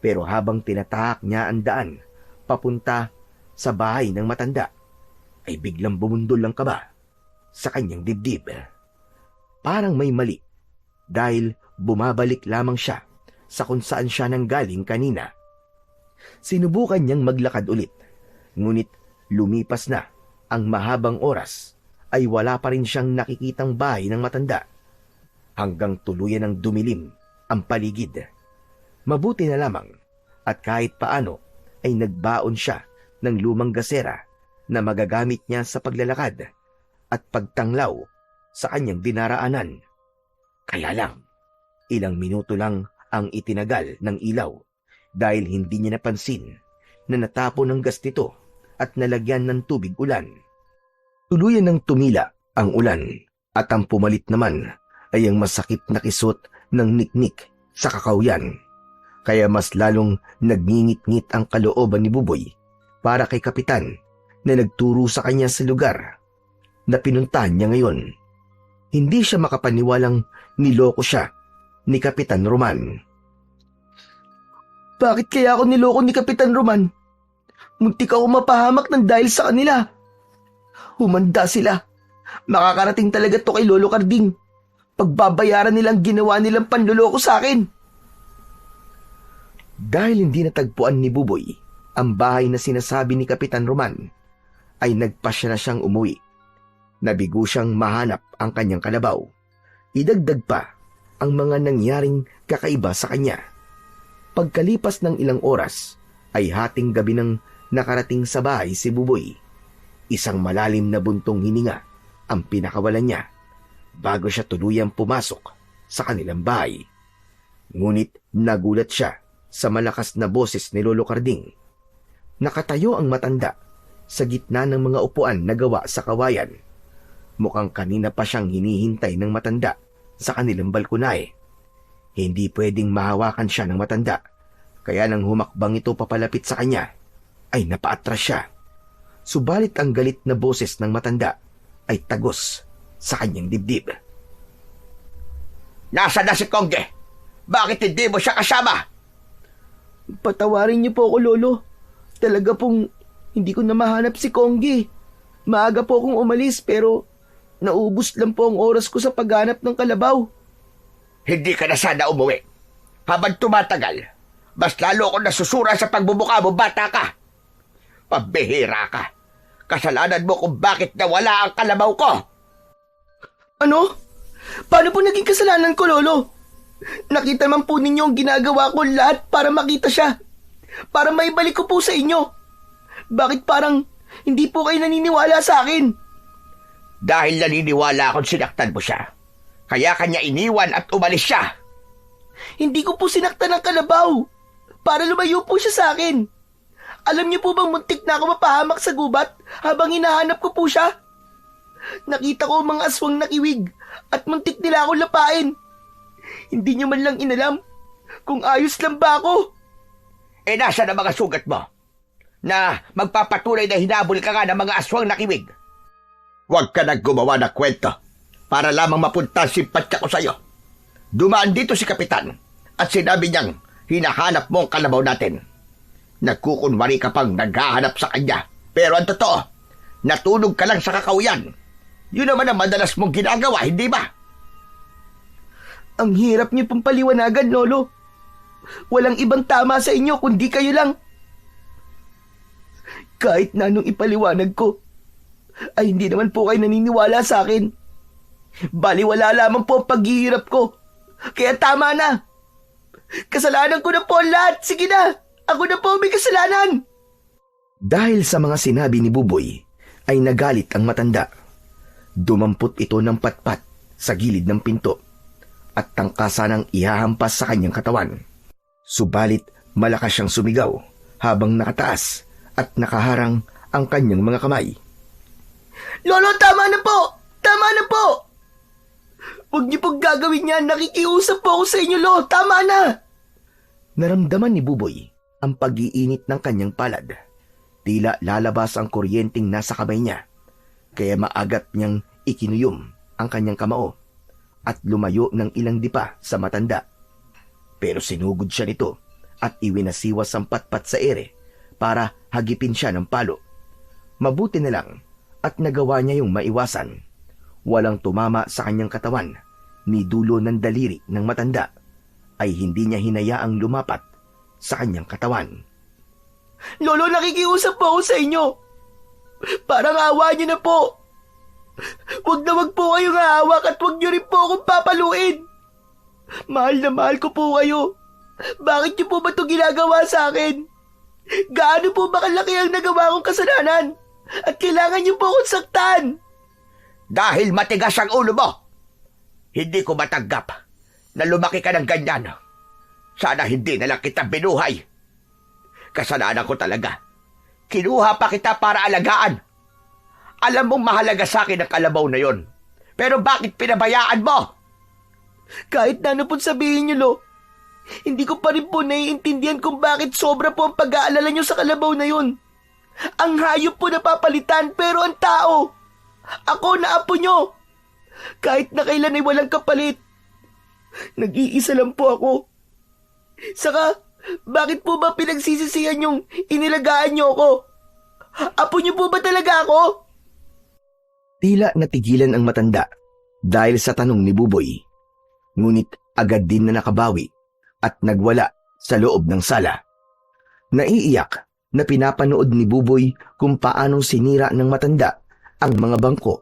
Pero habang tinatahak niya ang daan papunta sa bahay ng matanda, ay biglang bumundol ang kaba sa kanyang dibdib. Parang may mali dahil bumabalik lamang siya sa kung saan siya nanggaling kanina. Sinubukan niyang maglakad ulit, ngunit lumipas na ang mahabang oras ay wala pa rin siyang nakikitang bahay ng matanda hanggang tuluyan ng dumilim ang paligid. Mabuti na lamang at kahit paano ay nagbaon siya ng lumang gasera na magagamit niya sa paglalakad at pagtanglaw sa kanyang dinaraanan. Kaya lang, ilang minuto lang ang itinagal ng ilaw dahil hindi niya napansin na natapon ng gas nito at nalagyan ng tubig ulan. Tuluyan ng tumila ang ulan at ang pumalit naman ay ang masakit na kisot ng niknik sa kakawyan. Kaya mas lalong nagngingit-ngit ang kalooban ni Buboy para kay Kapitan na nagturo sa kanya sa lugar na pinuntahan niya ngayon. Hindi siya makapaniwalang niloko siya ni Kapitan Roman. Bakit kaya ako niloko ni Kapitan Roman? Muntik ako mapahamak ng dahil sa kanila. Humanda sila. Makakarating talaga to kay Lolo Carding. Pagbabayaran nilang ginawa nilang panluloko sa akin. Dahil hindi natagpuan ni Buboy ang bahay na sinasabi ni Kapitan Roman, ay nagpasya na siyang umuwi. Nabigo siyang mahanap ang kanyang kalabaw. Idagdag pa ang mga nangyaring kakaiba sa kanya. Pagkalipas ng ilang oras, ay hating gabi nang nakarating sa bahay si Buboy. Isang malalim na buntong hininga ang pinakawalan niya bago siya tuluyang pumasok sa kanilang bahay. Ngunit nagulat siya sa malakas na boses ni Lolo Carding. Nakatayo ang matanda sa gitna ng mga upuan na gawa sa kawayan. Mukhang kanina pa siyang hinihintay ng matanda sa kanilang balkonahe. Hindi pwedeng mahawakan siya ng matanda, kaya nang humakbang ito papalapit sa kanya, ay napaatras siya. Subalit ang galit na boses ng matanda ay tagos sa kanyang dibdib. Nasaan na si Kongge? Bakit hindi mo siya kasama? Patawarin niyo po ako, Lolo. Talaga pong hindi ko na mahanap si Kongge. Maaga po akong umalis pero naubos lang po ang oras ko sa paghanap ng kalabaw. Hindi ka na sana umuwi. Habang tumatagal, mas lalo ako nasusura sa pagbubuka mo, bata ka. Pabihira ka. Kasalanan mo kung bakit nawala ang kalabaw ko. Ano? Paano po naging kasalanan ko, Lolo? Nakita man po ninyo ang ginagawa ko lahat para makita siya. Para maibalik ko po sa inyo. Bakit parang hindi po kayo naniniwala sa akin? Dahil naniniwala akong sinaktan mo siya. Kaya kanya iniwan at umalis siya. Hindi ko po sinaktan ng kalabaw. Para lumayo po siya sa akin. Alam niyo po bang muntik na ako mapahamak sa gubat habang hinahanap ko po siya? Nakita ko ang mga aswang nakiwig at muntik nila ako lapain. Hindi niyo man lang inalam kung ayos lang ba ako. Nasa na mga sugat mo? Na magpapatunay na hinabol ka nga ng mga aswang nakiwig. Huwag ka nang gumawa na kwento para lamang mapunta ang simpatsya ko sa'yo. Dumaan dito si Kapitan at sinabi niyang hinahanap mo ang kalabaw natin. Nagkukunwari ka pang naghahanap sa kanya. Pero ang totoo, natulog ka lang sa kakawiyan. Yun naman ang madalas mong ginagawa, hindi ba? Ang hirap niyo pong paliwanagan, Lolo. Walang ibang tama sa inyo kundi kayo lang. Kahit na anong ipaliwanag ko, ay hindi naman po kayo naniniwala sa akin. Baliwala lamang po ang paghihirap ko. Kaya tama na. Kasalanan ko na po ang lahat. Sige na, ako na po may kasalanan. Dahil sa mga sinabi ni Buboy, ay nagalit ang matanda. Dumampot ito ng patpat sa gilid ng pinto at tangkasan ng ihahampas sa kanyang katawan. Subalit malakas siyang sumigaw habang nakataas at nakaharang ang kanyang mga kamay. Lolo, tama na po! Tama na po! Huwag niyo pong gagawin yan. Nakikiusap po ako sa inyo, Lo. Tama na! Naramdaman ni Buboy ang pag-iinit ng kanyang palad. Tila lalabas ang kuryenteng nasa kamay niya. Kaya maagat niyang ikinuyom ang kanyang kamao at lumayo ng ilang dipa sa matanda. Pero sinugod siya nito at iwinasiwas ang patpat sa ere para hagipin siya ng palo. Mabuti na lang at nagawa niya yung maiwasan. Walang tumama sa kanyang katawan ni dulo ng daliri ng matanda ay hindi niya hinayaang lumapat sa kanyang katawan. Lolo, nakikiusap po ako sa inyo. Parang awa niyo na po. Huwag na wag po kayong hahawak at huwag niyo rin po akong papaluin. Mahal na mahal ko po kayo. Bakit niyo po ba ito ginagawa sa akin? Gaano po ba kalaki ang nagawa kong kasalanan? At kailangan niyo po akong saktan. Dahil matigas ang ulo mo. Hindi ko matanggap na lumaki ka ng ganyan. Sana hindi na lang kita binuhay. Kasalanan ko talaga. Kinuha pa kita para alagaan. Alam mong mahalaga sa akin ang kalabaw na yon. Pero bakit pinabayaan mo? Kahit na ano pong sabihin niyo, Lo, hindi ko pa rin po naiintindihan kung bakit sobra po ang pag-aalala niyo sa kalabaw na yon. Ang hayop po napapalitan pero ang tao, ako na apo niyo. Kahit na kailan ay walang kapalit. Nag-iisa lang po ako. Saka, bakit po ba pinagsisisihan yung inilagaan niyo ako? Apo niyo po ba talaga ako? Tila natigilan ang matanda dahil sa tanong ni Buboy. Ngunit agad din na nakabawi at nagwala sa loob ng sala. Naiiyak na pinapanood ni Buboy kung paanong sinira ng matanda ang mga bangko.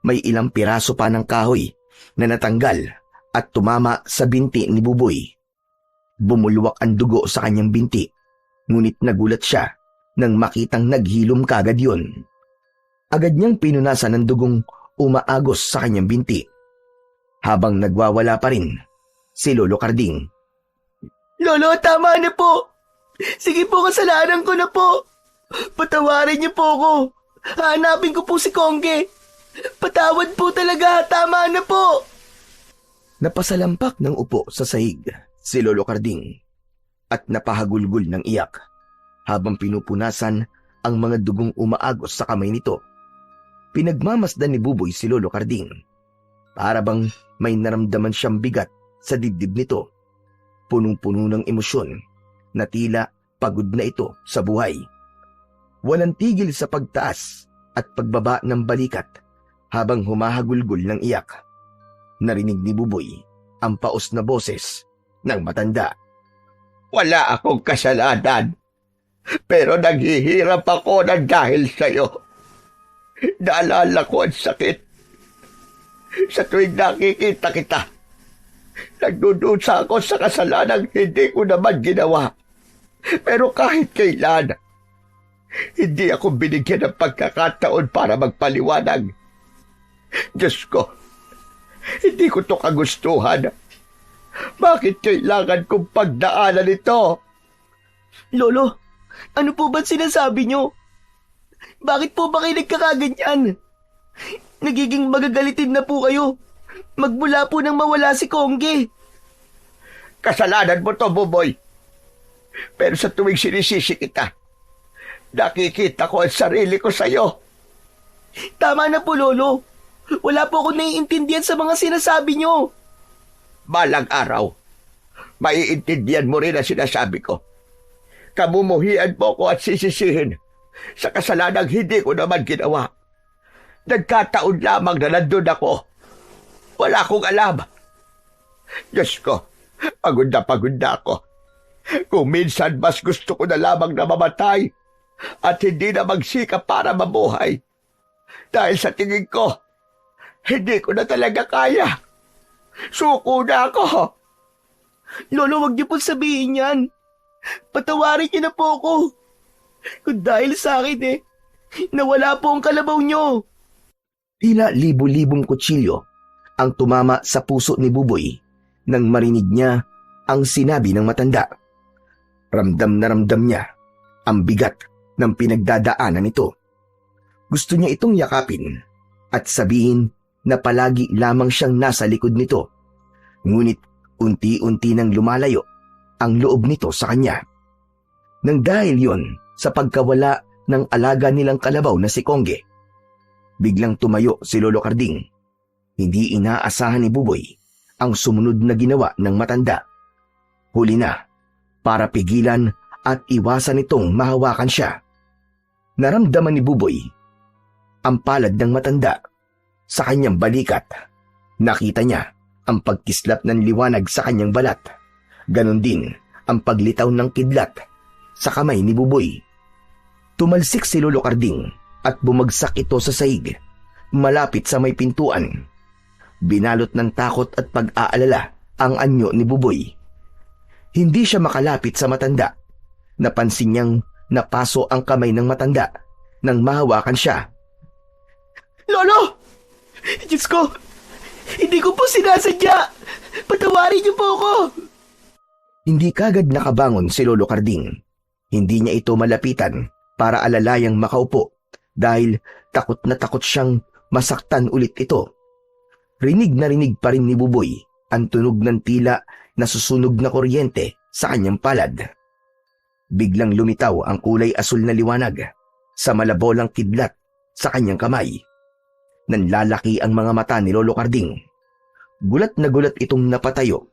May ilang piraso pa ng kahoy na natanggal at tumama sa binti ni Buboy. Bumulwak ang dugo sa kanyang binti, ngunit nagulat siya nang makitang naghilom kagad yun. Agad niyang pinunasan ng dugong umaagos sa kanyang binti. Habang nagwawala pa rin si Lolo Carding. Lolo, tama na po. Sige po, kasalanan ko na po. Patawarin niyo po ako. Hanapin ko po si Kongge. Patawad po talaga, tama na po. Napasalampak ng upo sa sahig si Lolo Carding at napahagulgul ng iyak habang pinupunasan ang mga dugong umaagos sa kamay nito. Pinagmamasdan ni Buboy si Lolo Carding. Para bang may naramdaman siyang bigat sa dibdib nito. Punong-puno ng emosyon na tila pagod na ito sa buhay. Walang tigil sa pagtaas at pagbaba ng balikat habang humahagulgul ng iyak. Narinig ni Buboy ang paos na boses ng matanda. Wala akong kasalanan. Pero naghihirap ako ng dahil sa'yo. Naalala ko ang sakit. Sa tuwing nakikita kita, nagdudusa ako sa kasalanang hindi ko naman ginawa. Pero kahit kailan, hindi ako binigyan ng pagkakataon para magpaliwanag. Diyos ko, hindi ko to kagustuhan. Bakit kailangan kong pagdaanan ito? Lolo, ano po ba sinasabi nyo? Bakit po ba kayo nagkakaganyan? Nagiging magagalitin na po kayo. Magmula po nang mawala si Kongge. Kasalanan mo to, Buboy. Pero sa tuwing sinisisi kita, nakikita ko ang sarili ko sa'yo. Tama na po, Lolo. Wala po akong naiintindihan sa mga sinasabi nyo. Balang araw, maiintindihan mo rin ang sinasabi ko. Kamumuhian mo ko at sisisihin sa kasalanang hindi ko naman ginawa. Nagkataon lamang na nandun ako. Wala akong alam. Diyos ko, pagod na ako. Kung minsan mas gusto ko na lamang na mamatay at hindi na magsikap para mabuhay. Dahil sa tingin ko, hindi ko na talaga kaya. Suko na ako. Lolo, wag niyo po sabihin yan. Patawarin niyo na po ako. Kung dahil sa akin nawala po ang kalabaw niyo. Tila libu-libong kutsilyo ang tumama sa puso ni Buboy nang marinig niya ang sinabi ng matanda. Ramdam na ramdam niya ang bigat ng pinagdadaanan nito. Gusto niya itong yakapin at sabihin na palagi lamang siyang nasa likod nito. Ngunit unti-unti nang lumalayo ang loob nito sa kanya. Nang dahil yon sa pagkawala ng alaga nilang kalabaw na si Kongge, biglang tumayo si Lolo Karding. Hindi inaasahan ni Buboy ang sumunod na ginawa ng matanda. Huli na para pigilan at iwasan itong mahawakan siya. Naramdaman ni Buboy ang palad ng matanda sa kanyang balikat. Nakita niya ang pagkislap ng liwanag sa kanyang balat. Ganon din ang paglitaw ng kidlat sa kamay ni Buboy. Tumalsik si Lolo Karding at bumagsak ito sa sahig, malapit sa may pintuan. Binalot ng takot at pag-aalala ang anyo ni Buboy. Hindi siya makalapit sa matanda. Napansin niyang napaso ang kamay ng matanda nang mahawakan siya. Lolo! Diyos ko! Hindi ko po sinasadya! Patawarin niyo po ako! Hindi kagad nakabangon si Lolo Karding. Hindi niya ito malapitan para alalayang makaupo dahil takot na takot siyang masaktan ulit ito. Rinig na rinig pa rin ni Buboy ang tunog ng tila na susunog na kuryente sa kanyang palad. Biglang lumitaw ang kulay asul na liwanag sa malabolang kidlat sa kanyang kamay. Nanlalaki ang mga mata ni Lolo Karding. Gulat na gulat itong napatayo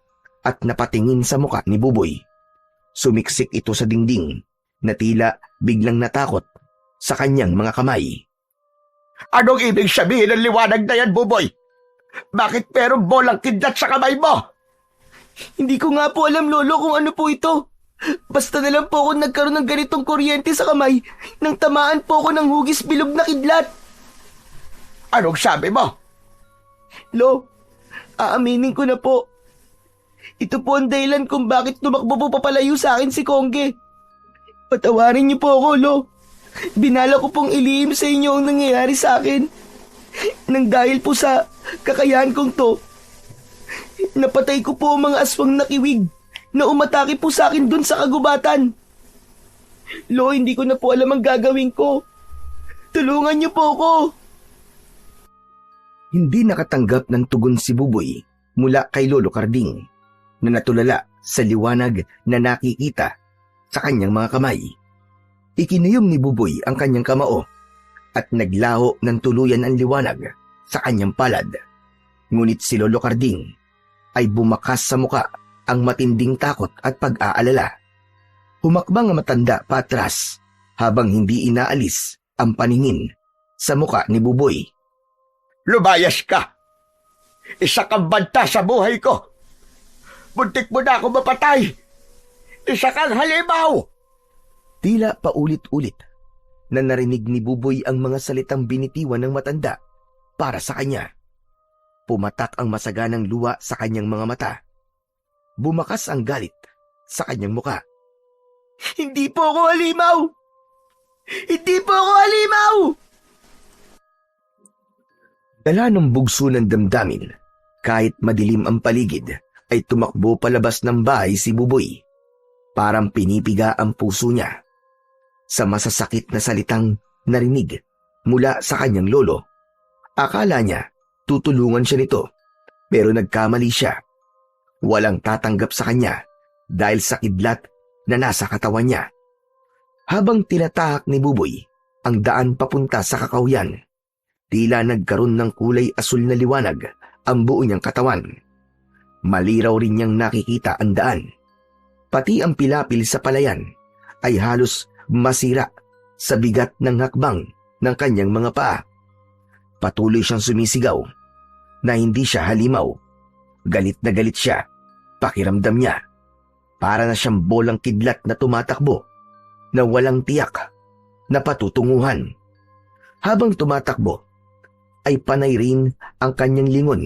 at napatingin sa muka ni Buboy. Sumiksik ito sa dingding na tila biglang natakot sa kanyang mga kamay. Anong ibig sabihin ng liwanag na yan, Buboy? Bakit merong bolang kidlat sa kamay mo? Hindi ko nga po alam, Lolo, kung ano po ito. Basta na lang po ako nagkaroon ng ganitong kuryente sa kamay nang tamaan po ako ng hugis bilog na kidlat. Anong sabi mo? Lo, aaminin ko na po. Ito po ang dahilan kung bakit tumakbo po papalayo sa akin si Kongge. Patawarin niyo po ako, Lo. Binala ko pong ilihim sa inyo ang nangyayari sa akin. Nang dahil po sa kakayahan kong to, napatay ko po ang mga aswang na kiwig na umatake po sa akin dun sa kagubatan. Lo, hindi ko na po alam ang gagawin ko. Tulungan niyo po ako. Hindi nakatanggap ng tugon si Buboy mula kay Lolo Karding na natulala sa liwanag na nakikita sa kanyang mga kamay. Ikinuyom ni Buboy ang kanyang kamao at naglaho ng tuluyan ang liwanag sa kanyang palad. Ngunit si Lolo Karding ay bumakas sa muka ang matinding takot at pag-aalala. Humakbang ang matanda patras habang hindi inaalis ang paningin sa muka ni Buboy. Lumayas ka! Isa kang banta sa buhay ko! Buntik mo na ako mapatay! Isa kang halimaw! Tila paulit-ulit na narinig ni Buboy ang mga salitang binitiwan ng matanda para sa kanya. Pumatak ang masaganang luha sa kanyang mga mata. Bumakas ang galit sa kanyang muka. Hindi po ako halimaw! Hindi po ako halimaw! Dala ng bugso ng damdamin, kahit madilim ang paligid, ay tumakbo palabas ng bahay si Buboy. Parang pinipiga ang puso niya sa masasakit na salitang narinig mula sa kanyang lolo. Akala niya tutulungan siya nito, pero nagkamali siya. Walang tatanggap sa kanya dahil sa kidlat na nasa katawan niya. Habang tinatahak ni Buboy ang daan papunta sa kakawyan, tila nagkaroon ng kulay asul na liwanag ang buo niyang katawan. Maliraw rin niyang nakikita ang daan. Pati ang pilapil sa palayan ay halos masira sa bigat ng hakbang ng kanyang mga paa. Patuloy siyang sumisigaw na hindi siya halimaw. Galit na galit siya. Pakiramdam niya, para na siyang bolang kidlat na tumatakbo na walang tiyak na patutunguhan. Habang tumatakbo, ay panay rin ang kanyang lingon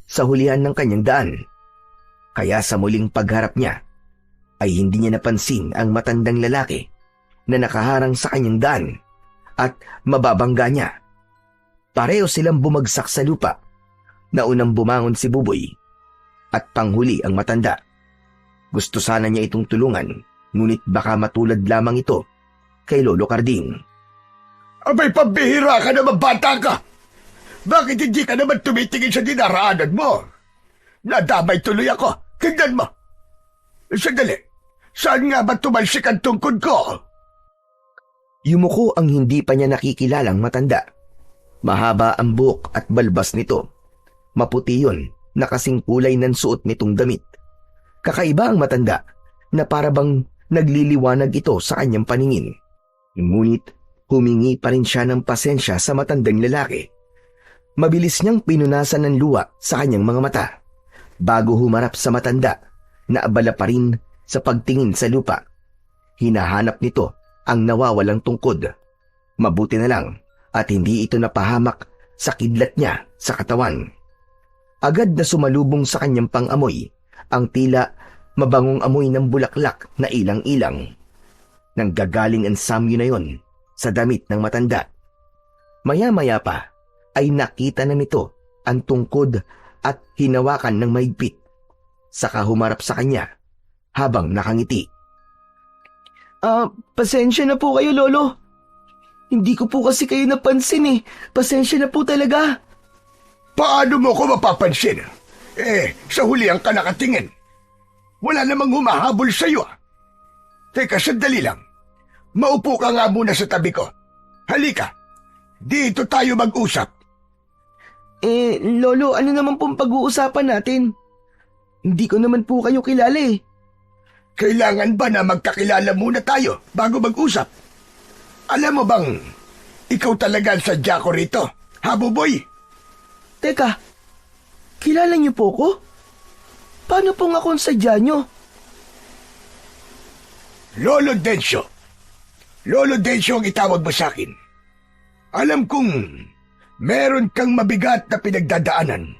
sa hulihan ng kanyang daan. Kaya sa muling pagharap niya, ay hindi niya napansin ang matandang lalaki na nakaharang sa kanyang daan at mababangga niya. Pareho silang bumagsak sa lupa. Naunang bumangon si Buboy at panghuli ang matanda. Gusto sana niya itong tulungan, ngunit baka matulad lamang ito kay Lolo Carding. Abay, pambihira ka naman, bata ka! Bakit hindi ka naman tumitingin sa dinaraanan mo? Nadamay tuloy ako. Tingnan mo. Sandali, saan nga ba tumalsik ang tungkod ko? Yumuko ang hindi pa niya nakikilalang matanda. Mahaba ang buhok at balbas nito. Maputi yun na kasing kulay ng suot nitong damit. Kakaiba ang matanda na parabang nagliliwanag ito sa kanyang paningin. Ngunit humingi pa rin siya ng pasensya sa matandang lalaki. Mabilis niyang pinunasan ng luha sa kanyang mga mata bago humarap sa matanda na abala pa rin sa pagtingin sa lupa. Hinahanap nito ang nawawalang tungkod. Mabuti na lang at hindi ito napahamak sa kidlat niya sa katawan. Agad na sumalubong sa kanyang pang-amoy ang tila mabangong amoy ng bulaklak na ilang-ilang. Nanggagaling ang samyo na yon sa damit ng matanda. Maya-maya pa ay nakita na nito ang tungkod at hinawakan ng mahigpit. Saka humarap sa kanya habang nakangiti. Pasensya na po kayo, Lolo. Hindi ko po kasi kayo napansin eh. Pasensya na po talaga. Paano mo ko mapapansin? Sa hulihan ka nakatingin. Wala namang humahabol sa'yo. Teka, sandali lang. Maupo ka nga muna sa tabi ko. Halika, dito tayo mag-usap. Lolo, ano naman pong pag-uusapan natin? Hindi ko naman po kayo kilala eh. Kailangan ba na magkakilala muna tayo bago mag-usap? Alam mo bang, ikaw talaga ang sadya ko rito, ha, Buboy? Teka, kilala niyo po ko? Paano pong ako ang sadya niyo? Lolo Dencio. Lolo Dencio ang itawag mo sa akin. Alam kong meron kang mabigat na pinagdadaanan.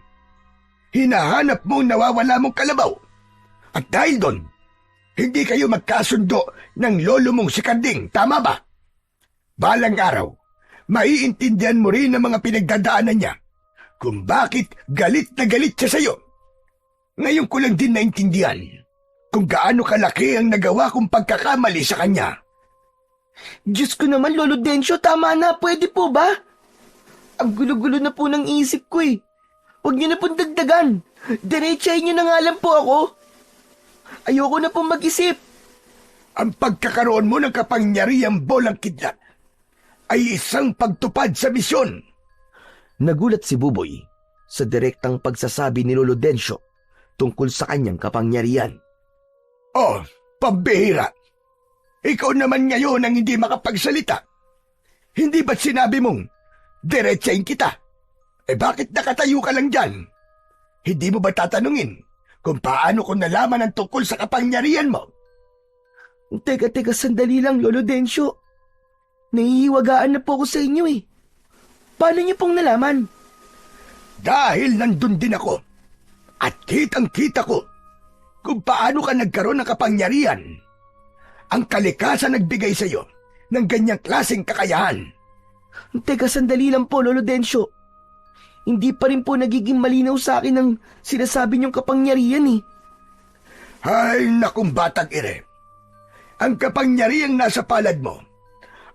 Hinahanap mong nawawala mong kalabaw. At dahil doon, hindi kayo magkasundo ng lolo mong si Carding, tama ba? Balang araw, maiintindihan mo rin ang mga pinagdadaanan niya kung bakit galit na galit siya sa'yo. Ngayon ko lang din naintindihan kung gaano kalaki ang nagawa kong pagkakamali sa kanya. Diyos ko naman, Lolo Dencio, tama na, pwede po ba? Ang gulo-gulo na po ng isip ko eh. Huwag niyo na pong dagdagan. Diretsahin niyo na nga lang po ako. Ayoko na pong mag-isip. Ang pagkakaroon mo ng kapangyarihang bolang kidlat ay isang pagtupad sa misyon. Nagulat si Buboy sa direktang pagsasabi ni Lolo Dencio tungkol sa kanyang kapangyarihan. Oh, pambihira. Ikaw naman ngayon ang hindi makapagsalita. Hindi ba't sinabi mong, diretsahin kita? Bakit nakatayo ka lang dyan? Hindi mo ba tatanungin kung paano ko nalaman ang tungkol sa kapangyarihan mo? Teka, sandali lang, Lolo Dencio. Nahihiwagaan na po ako sa inyo eh. Paano niyo pong nalaman? Dahil nandun din ako. At kitang-kita ko kung paano ka nagkaroon ng kapangyarihan. Ang kalikasan nagbigay sa iyo ng ganyang klaseng kakayahan. Teka, sandali lang po, Lolo Dencio. hindi pa rin po nagiging malinaw sa akin ang sinasabi niyong kapangyarihan eh. Ay, nakong batang ire. Ang kapangyarihang nasa palad mo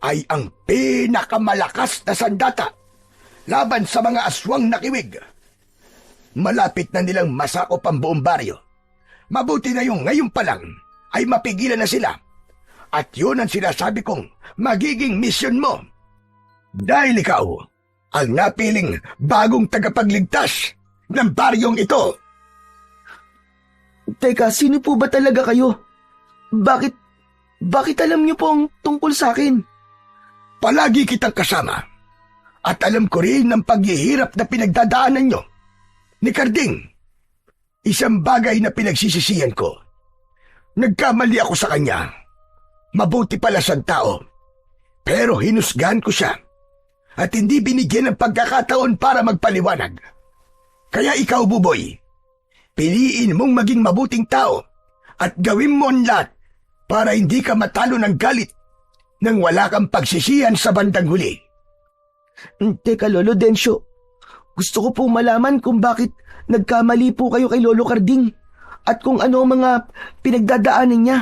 ay ang pinakamalakas na sandata laban sa mga aswang na kiwig. Malapit na nilang masakop ang buong baryo. Mabuti na yung ngayon pa lang ay mapigilan na sila. At yun ang sinasabi kong magiging misyon mo. Dahil ikaw ang napiling bagong tagapagligtas ng baryong ito. Teka, sino po ba talaga kayo? Bakit alam niyo po ang tungkol sa akin? Palagi kitang kasama. At alam ko rin ang paghihirap na pinagdadaanan nyo. Ni Carding, isang bagay na pinagsisisihan ko. Nagkamali ako sa kanya. Mabuti pala siyang tao. Pero hinusgahan ko siya. At hindi binigyan ng pagkakataon para magpaliwanag. Kaya ikaw, Buboy, piliin mong maging mabuting tao at gawin mo ang lahat para hindi ka matalo ng galit nang wala kang pagsisihan sa bandang huli. Teka, Lolo Densyo. Gusto ko pong malaman kung bakit nagkamali po kayo kay Lolo Carding at kung ano ang mga pinagdadaanan niya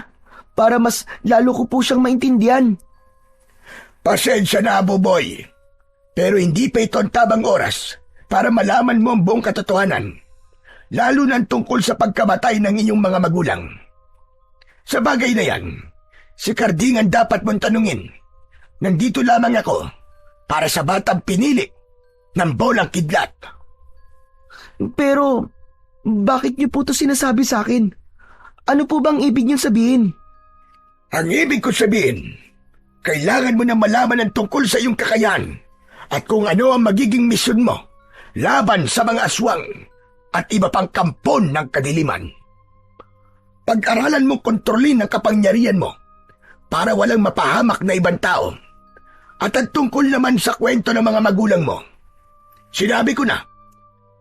para mas lalo ko po siyang maintindihan. Pasensya na, Buboy. Pero hindi pa ito ang tabang oras para malaman mo ang buong katotohanan. Lalo na tungkol sa pagkamatay ng inyong mga magulang. Sa bagay na yan, si Carding ang dapat mong tanungin. Nandito lamang ako para sa batang pinili ng bolang kidlat. Pero, bakit niyo po ito sinasabi sa akin? Ano po bang ibig niyong sabihin? Ang ibig ko sabihin, kailangan mo na malaman ang tungkol sa iyong kakayahan at kung ano ang magiging misyon mo laban sa mga aswang at iba pang kampon ng kadiliman. Pag-aralan mong kontrolin ang kapangyarihan mo para walang mapahamak na ibang tao. At ang tungkol naman sa kwento ng mga magulang mo, sinabi ko na,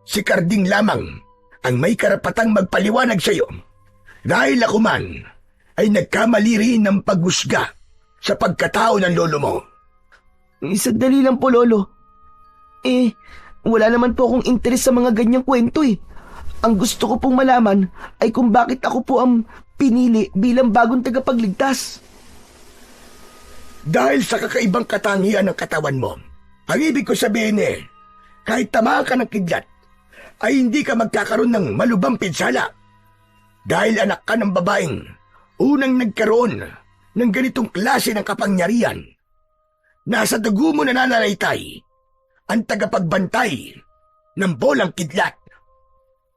si Carding lamang ang may karapatang magpaliwanag sa iyo dahil ako man ay nagkamali rin ng paghusga sa pagkatao ng lolo mo. Sandali lang po, Lolo. Wala naman po akong interes sa mga ganyang kwento eh. Ang gusto ko pong malaman ay kung bakit ako po ang pinili bilang bagong tagapagligtas. Dahil sa kakaibang katangian ng katawan mo, ang ibig ko sabihin kahit tamaan ka ng kidlat, ay hindi ka magkakaroon ng malubhang pinsala. Dahil anak ka ng babaeng unang nagkaroon ng ganitong klase ng kapangyarihan. Nasa dugo mo nananalaytay ang tagapagbantay ng bolang kidlat.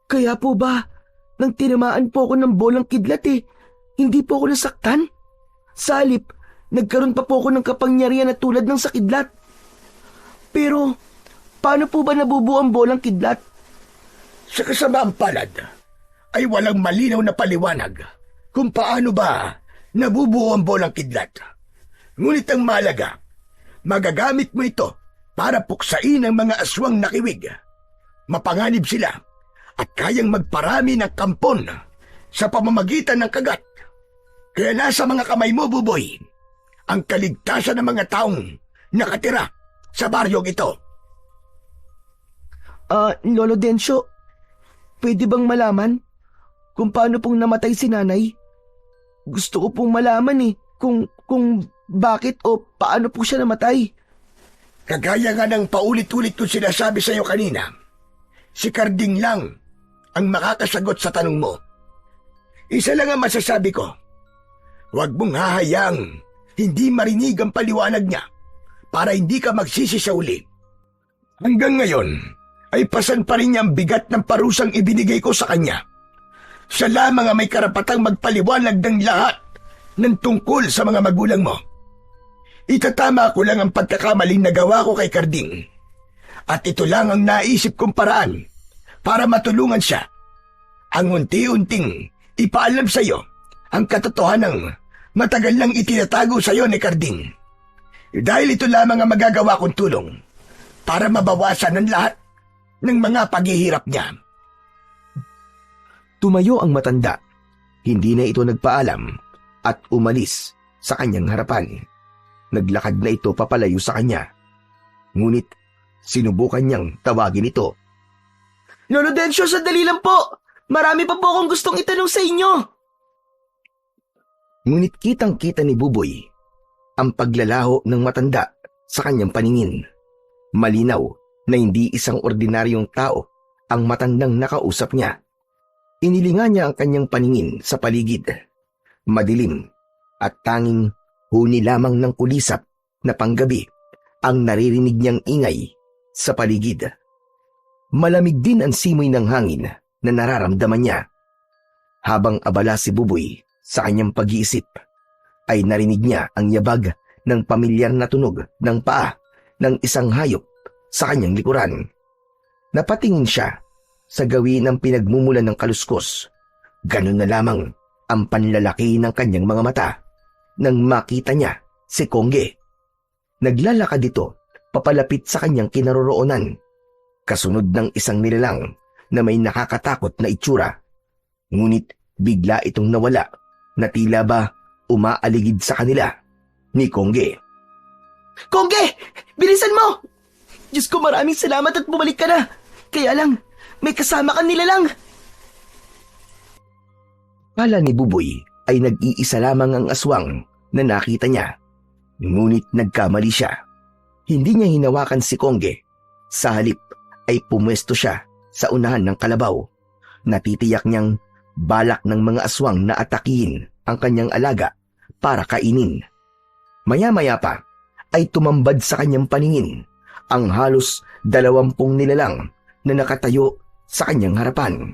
Kaya po ba, nang tinamaan po ako ng bolang kidlat hindi po ako nasaktan? Sa halip, nagkaroon pa po ako ng kapangyarihan na tulad ng sa kidlat. Pero, paano po ba nabubuo ang bolang kidlat? Sa kasamaang palad, ay walang malinaw na paliwanag kung paano ba nabubuo ang bolang kidlat. Ngunit ang mahalaga, magagamit mo ito para puksain ang mga aswang nakiwig. Mapanganib sila at kayang magparami ng kampon sa pamamagitan ng kagat. Kaya nasa mga kamay mo, Buboy, ang kaligtasan ng mga taong nakatira sa baryong ito. Lolo Densyo, pwede bang malaman kung paano pong namatay si nanay? Gusto ko pong malaman kung bakit o paano po siya namatay. Kagaya nga ng paulit-ulit ko sinasabi sa iyo kanina, si Carding lang ang makakasagot sa tanong mo. Isa lang ang masasabi ko, huwag mong hahayaang hindi marinig ang paliwanag niya para hindi ka magsisi sa uli. Hanggang ngayon, ay pasan pa rin niya ang bigat ng parusang ibinigay ko sa kanya. Siya lamang ang may karapatang magpaliwanag ng lahat ng tungkol sa mga magulang mo. Itatama ko lang ang pagkakamaling nagawa ko kay Carding. At ito lang ang naisip kong paraan para matulungan siya. Ang unti-unting ipaalam sa iyo ang katotohanang matagal nang itinatago sa iyo ni Carding. Dahil ito lamang ang magagawa kong tulong para mabawasan ang lahat ng mga paghihirap niya. Tumayo ang matanda. Hindi na ito nagpaalam at umalis sa kanyang harapan. Naglakad na ito papalayo sa kanya. Ngunit sinubukan niyang tawagin ito Lolo Densyo, sandali lang po. Marami pa po akong gustong itanong sa inyo. Ngunit kitang-kita ni Buboy ang paglalaho ng matanda sa kanyang paningin. Malinaw na hindi isang ordinaryong tao ang matandang nakausap niya. Inilinga niya ang kanyang paningin sa paligid. Madilim at tanging huni lamang ng kulisap na panggabi ang naririnig niyang ingay sa paligid. Malamig din ang simoy ng hangin na nararamdaman niya. Habang abala si Buboy sa kanyang pag-iisip, ay narinig niya ang yabag ng pamilyar na tunog ng paa ng isang hayop sa kanyang likuran. Napatingin siya sa gawin ng pinagmumulan ng kaluskos. Ganun na lamang ang panlalaki ng kanyang mga mata nang makita niya si Kongge. Naglalakad ito papalapit sa kanyang kinaroroonan, kasunod ng isang nilalang na may nakakatakot na itsura. Ngunit bigla itong nawala na tila ba umaaligid sa kanila ni Kongge. Kongge! Bilisan mo! Diyos ko, maraming salamat at bumalik ka na. Kaya lang, may kasama kang nilalang. Kala ni Buboy ay nag-iisa lamang ang aswang na nakita niya. Ngunit nagkamali siya. Hindi niya hinawakan si Kongge. Sa halip ay pumwesto siya sa unahan ng kalabaw. Natitiyak niyang balak ng mga aswang na atakihin ang kanyang alaga para kainin. Maya-maya pa ay tumambad sa kanyang paningin ang halos 20 nilalang na nakatayo sa kanyang harapan.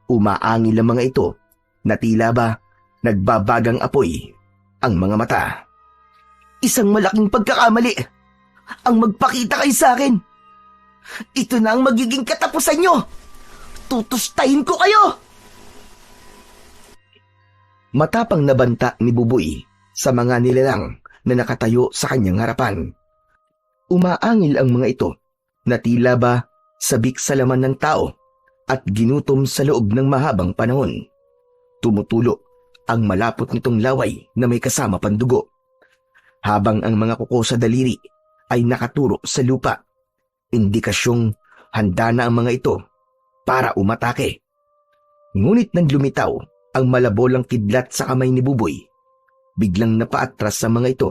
Umaangil ang mga ito na tila ba nagbabagang apoy ang mga mata. Isang malaking pagkakamali ang magpakita kayo sa akin. Ito na ang magiging katapusan nyo. Tutustahin ko kayo. Matapang na banta ni Buboy sa mga nilalang na nakatayo sa kanyang harapan. Umaangil ang mga ito na tila ba sabik sa laman ng tao at ginutom sa loob ng mahabang panahon. Tumutulo ang malapot nitong laway na may kasama pandugo, habang ang mga kuko sa daliri ay nakaturo sa lupa. Indikasyong handa na ang mga ito para umatake. Ngunit nang lumitaw ang malabolang kidlat sa kamay ni Buboy, biglang napaatras sa mga ito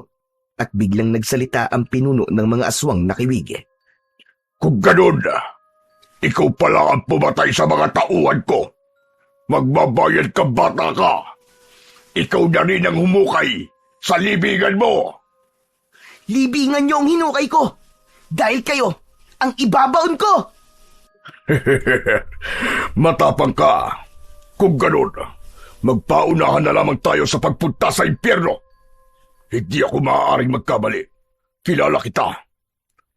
at biglang nagsalita ang pinuno ng mga aswang na kiwig. Kung ganun, ikaw pala ang pumatay sa mga tauhan ko. Magbabayad ka, bata ka. Ikaw na rin ang humukay sa libingan mo. Libingan nyo ang hinukay ko dahil kayo ang ibabaon ko. Matapang ka. Kung ganun, magpaunahan na lamang tayo sa pagpunta sa impyerno. Hindi ako maaaring magkamali. Kilala kita.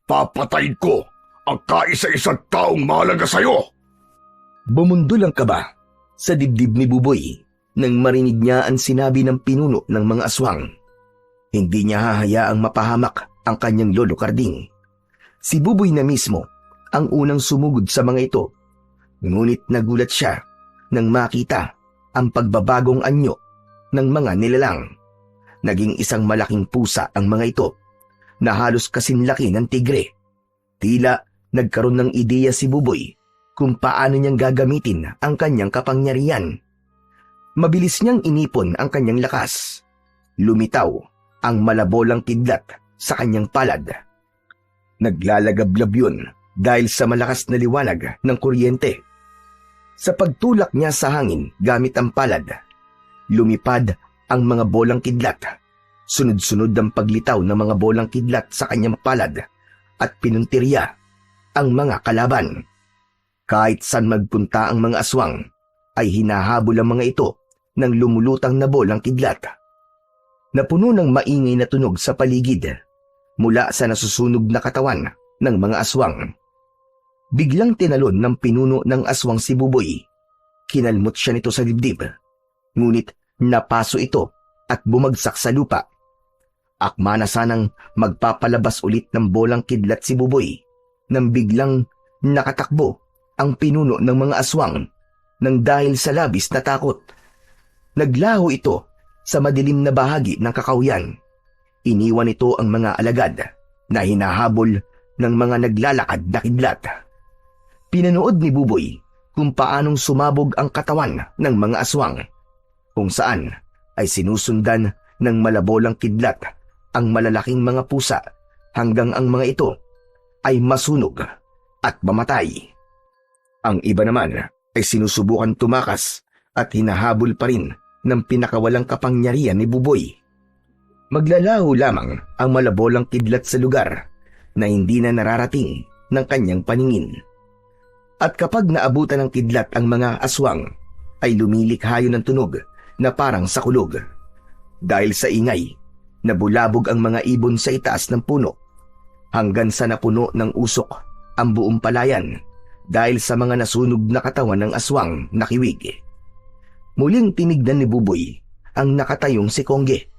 Papatayin ko ang kaisa-isang taong mahalaga sa'yo. Bumundol ang kaba sa dibdib ni Buboy nang marinig niya ang sinabi ng pinuno ng mga aswang. Hindi niya hahayaang mapahamak ang kanyang lolo Karding. Si Buboy na mismo ang unang sumugod sa mga ito. Ngunit nagulat siya nang makita ang pagbabagong anyo ng mga nilalang. Naging isang malaking pusa ang mga ito na halos kasinlaki ng tigre. Tila nagkaroon ng ideya si Buboy kung paano niyang gagamitin ang kanyang kapangyarihan. Mabilis niyang inipon ang kanyang lakas. Lumitaw ang malabolang kidlat sa kanyang palad. Naglalagablab yun dahil sa malakas na liwanag ng kuryente. Sa pagtulak niya sa hangin gamit ang palad, lumipad ang mga bolang kidlat. Sunod-sunod ang paglitaw ng mga bolang kidlat sa kanyang palad at pinuntirya ang mga kalaban. Kahit saan magpunta ang mga aswang, ay hinahabol ang mga ito ng lumulutang na bolang kidlat. Napuno ng maingay na tunog sa paligid mula sa nasusunog na katawan ng mga aswang. Biglang tinalon ng pinuno ng aswang si Buboy. Kinalmot siya nito sa dibdib, ngunit napaso ito at bumagsak sa lupa. Akma na sanang magpapalabas ulit ng bolang kidlat si Buboy nang biglang nakatakbo ang pinuno ng mga aswang nang dahil sa labis na takot. Naglaho ito sa madilim na bahagi ng kakawyan. Iniwan ito ang mga alagad na hinahabol ng mga naglalakad na kidlat. Pinanood ni Buboy kung paanong sumabog ang katawan ng mga aswang, kung saan ay sinusundan ng malabolang kidlat ang malalaking mga pusa hanggang ang mga ito ay masunog at mamatay. Ang iba naman ay sinusubukan tumakas at hinahabol pa rin ng pinakawalang kapangyarihan ni Buboy. Maglalaho lamang ang malabolang kidlat sa lugar na hindi na nararating ng kanyang paningin. At kapag naabutan ng kidlat ang mga aswang, ay lumilikhayo ng tunog na parang sakulog. Dahil sa ingay, nabulabog ang mga ibon sa itaas ng puno, hanggang sa napuno ng usok ang buong palayan dahil sa mga nasunog na katawan ng aswang na kiwig. Muling tinignan ni Buboy ang nakatayong si Kongge.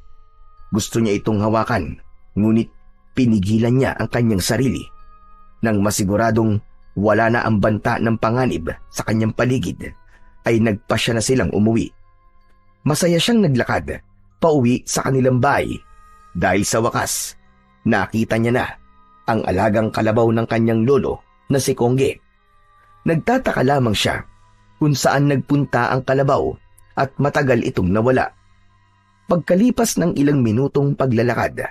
Gusto niya itong hawakan, ngunit pinigilan niya ang kanyang sarili nang masiguradong wala na ang banta ng panganib sa kanyang paligid, ay nagpasya na silang umuwi. Masaya siyang naglakad pauwi sa kanilang bahay dahil sa wakas nakita niya na ang alagang kalabaw ng kanyang lolo na si Kongge. Nagtataka lamang siya kung saan nagpunta ang kalabaw at matagal itong nawala. Pagkalipas ng ilang minutong paglalakad,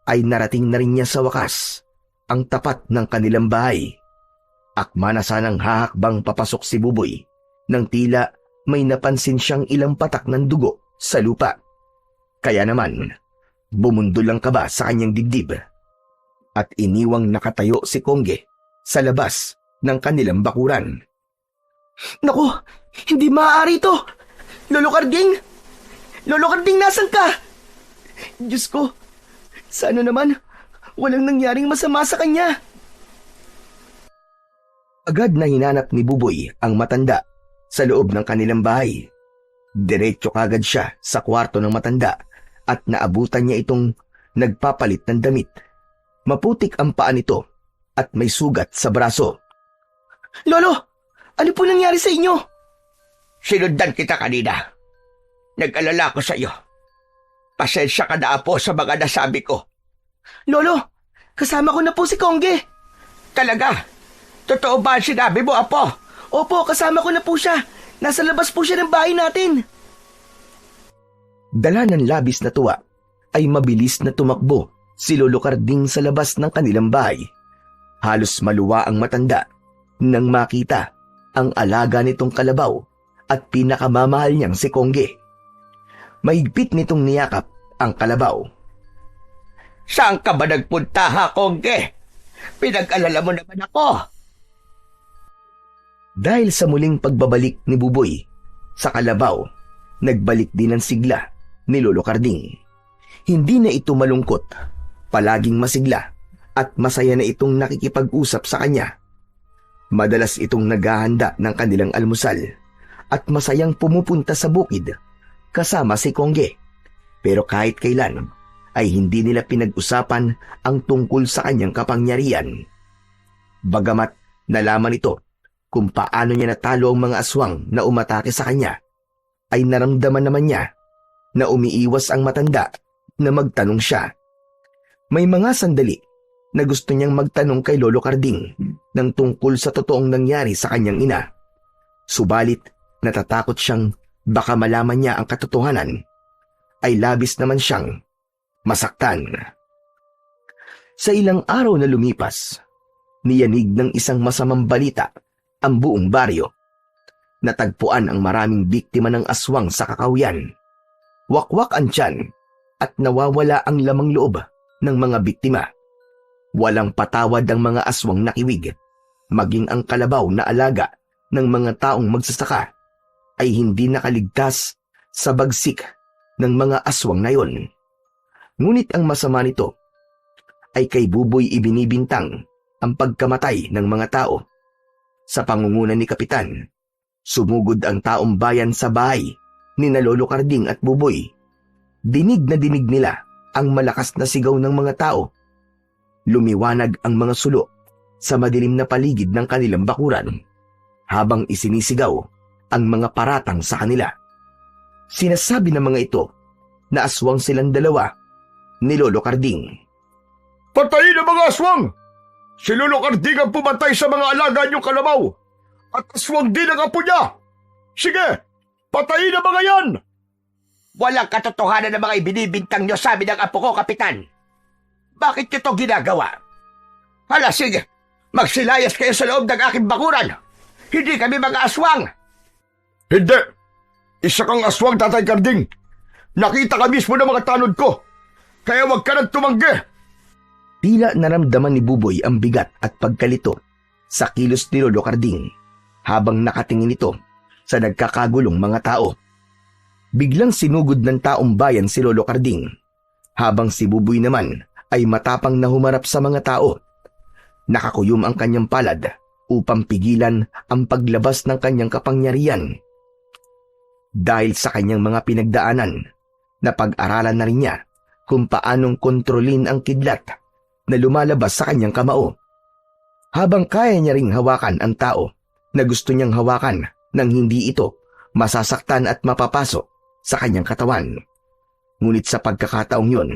ay narating na rin niya sa wakas ang tapat ng kanilang bahay. Akma na sanang hahakbang papasok si Buboy nang tila may napansin siyang ilang patak ng dugo sa lupa. Kaya naman, bumundol ang kaba sa kanyang dibdib at iniwang nakatayo si Kongge sa labas ng kanilang bakuran. Naku, hindi maaari ito! Lolo Karding! Lolo Karding, nasan ka? Diyos ko, sana naman walang nangyaring masama sa kanya. Agad na hinanap ni Buboy ang matanda sa loob ng kanilang bahay. Diretso kagad siya sa kwarto ng matanda at naabutan niya itong nagpapalit ng damit. Maputik ang paa nito at may sugat sa braso. Lolo, ano po nangyari sa inyo? Sinundan kita kanina. Nag-alala ko sa iyo. Pasensya ka na, Apo, sa mga nasabi ko. Lolo, kasama ko na po si Kongge. Talaga? Totoo ba ang sinabi mo, Apo? Opo, kasama ko na po siya. Nasa labas po siya ng bahay natin. Dala ng labis na tuwa, ay mabilis na tumakbo si Lolo Karding sa labas ng kanilang bahay. Halos maluwa ang matanda nang makita ang alaga nitong kalabaw at pinakamamahal niyang si Kongge. Mahigpit nitong niyakap ang kalabaw. Saan ka ba nagpunta, ha, Kongge? Pinag-alala mo naman ako. Dahil sa muling pagbabalik ni Buboy sa kalabaw, nagbalik din ang sigla ni Lolo Karding. Hindi na ito malungkot, palaging masigla at masaya na itong nakikipag-usap sa kanya. Madalas itong naghahanda ng kanilang almusal at masayang pumupunta sa bukid kasama si Kongge. Pero kahit kailan ay hindi nila pinag-usapan ang tungkol sa kanyang kapangyarihan. Bagamat nalaman ito kung paano niya natalo ang mga aswang na umatake sa kanya, ay naramdaman naman niya na umiiwas ang matanda na magtanong siya. May mga sandali na gusto niyang magtanong kay Lolo Karding ng tungkol sa totoong nangyari sa kanyang ina. Subalit natatakot siyang baka malaman niya ang katotohanan, ay labis naman siyang masaktan. Sa ilang araw na lumipas, niyanig ng isang masamang balita ang buong baryo. Natagpuan ang maraming biktima ng aswang sa kakahuyan. Wakwak ang tiyan at nawawala ang lamang loob ng mga biktima. Walang patawad ang mga aswang nakiwig, maging ang kalabaw na alaga ng mga taong magsasaka ay hindi nakaligtas sa bagsik ng mga aswang na yon. Ngunit ang masama nito ay kay Buboy ibinibintang ang pagkamatay ng mga tao. Sa pangunguna ni Kapitan, sumugod ang taong bayan sa bahay ni Lolo Karding at Buboy. Dinig na dinig nila ang malakas na sigaw ng mga tao. Lumiwanag ang mga sulo sa madilim na paligid ng kanilang bakuran habang isinisigaw ang mga paratang sa kanila. Sinasabi ng mga ito na aswang silang dalawa ni Lolo Karding. Patayin ang mga aswang! Si Lolo Karding ang pumatay sa mga alaga niyong kalabaw. At aswang din ang apo niya. Sige, patayin ang mga yan! Walang katotohanan ng mga ibinibintang nyo sa amin ng apo ko, Kapitan. Bakit nyo ito ginagawa? Hala, sige. Magsilayas kayo sa loob ng aking bakuran. Hindi kami mga aswang. Hindi! Isa kang aswang, Tatay Karding. Nakita ka mismo ng mga tanod ko. Kaya wag ka nang tumanggi. Tila naramdaman ni Buboy ang bigat at pagkalito sa kilos ni Lolo Karding habang nakatingin ito sa nagkakagulong mga tao. Biglang sinugod ng taong bayan si Lolo Karding, habang si Buboy naman ay matapang na humarap sa mga tao. Nakakuyom ang kanyang palad upang pigilan ang paglabas ng kanyang kapangyarihan. Dahil sa kanyang mga pinagdaanan, napag-aralan na rin niya kung paanong kontrolin ang kidlat na lumalabas sa kanyang kamao. Habang kaya niya ring hawakan ang tao na gusto niyang hawakan nang hindi ito masasaktan at mapapasok sa kanyang katawan. Ngunit sa pagkakataong yun,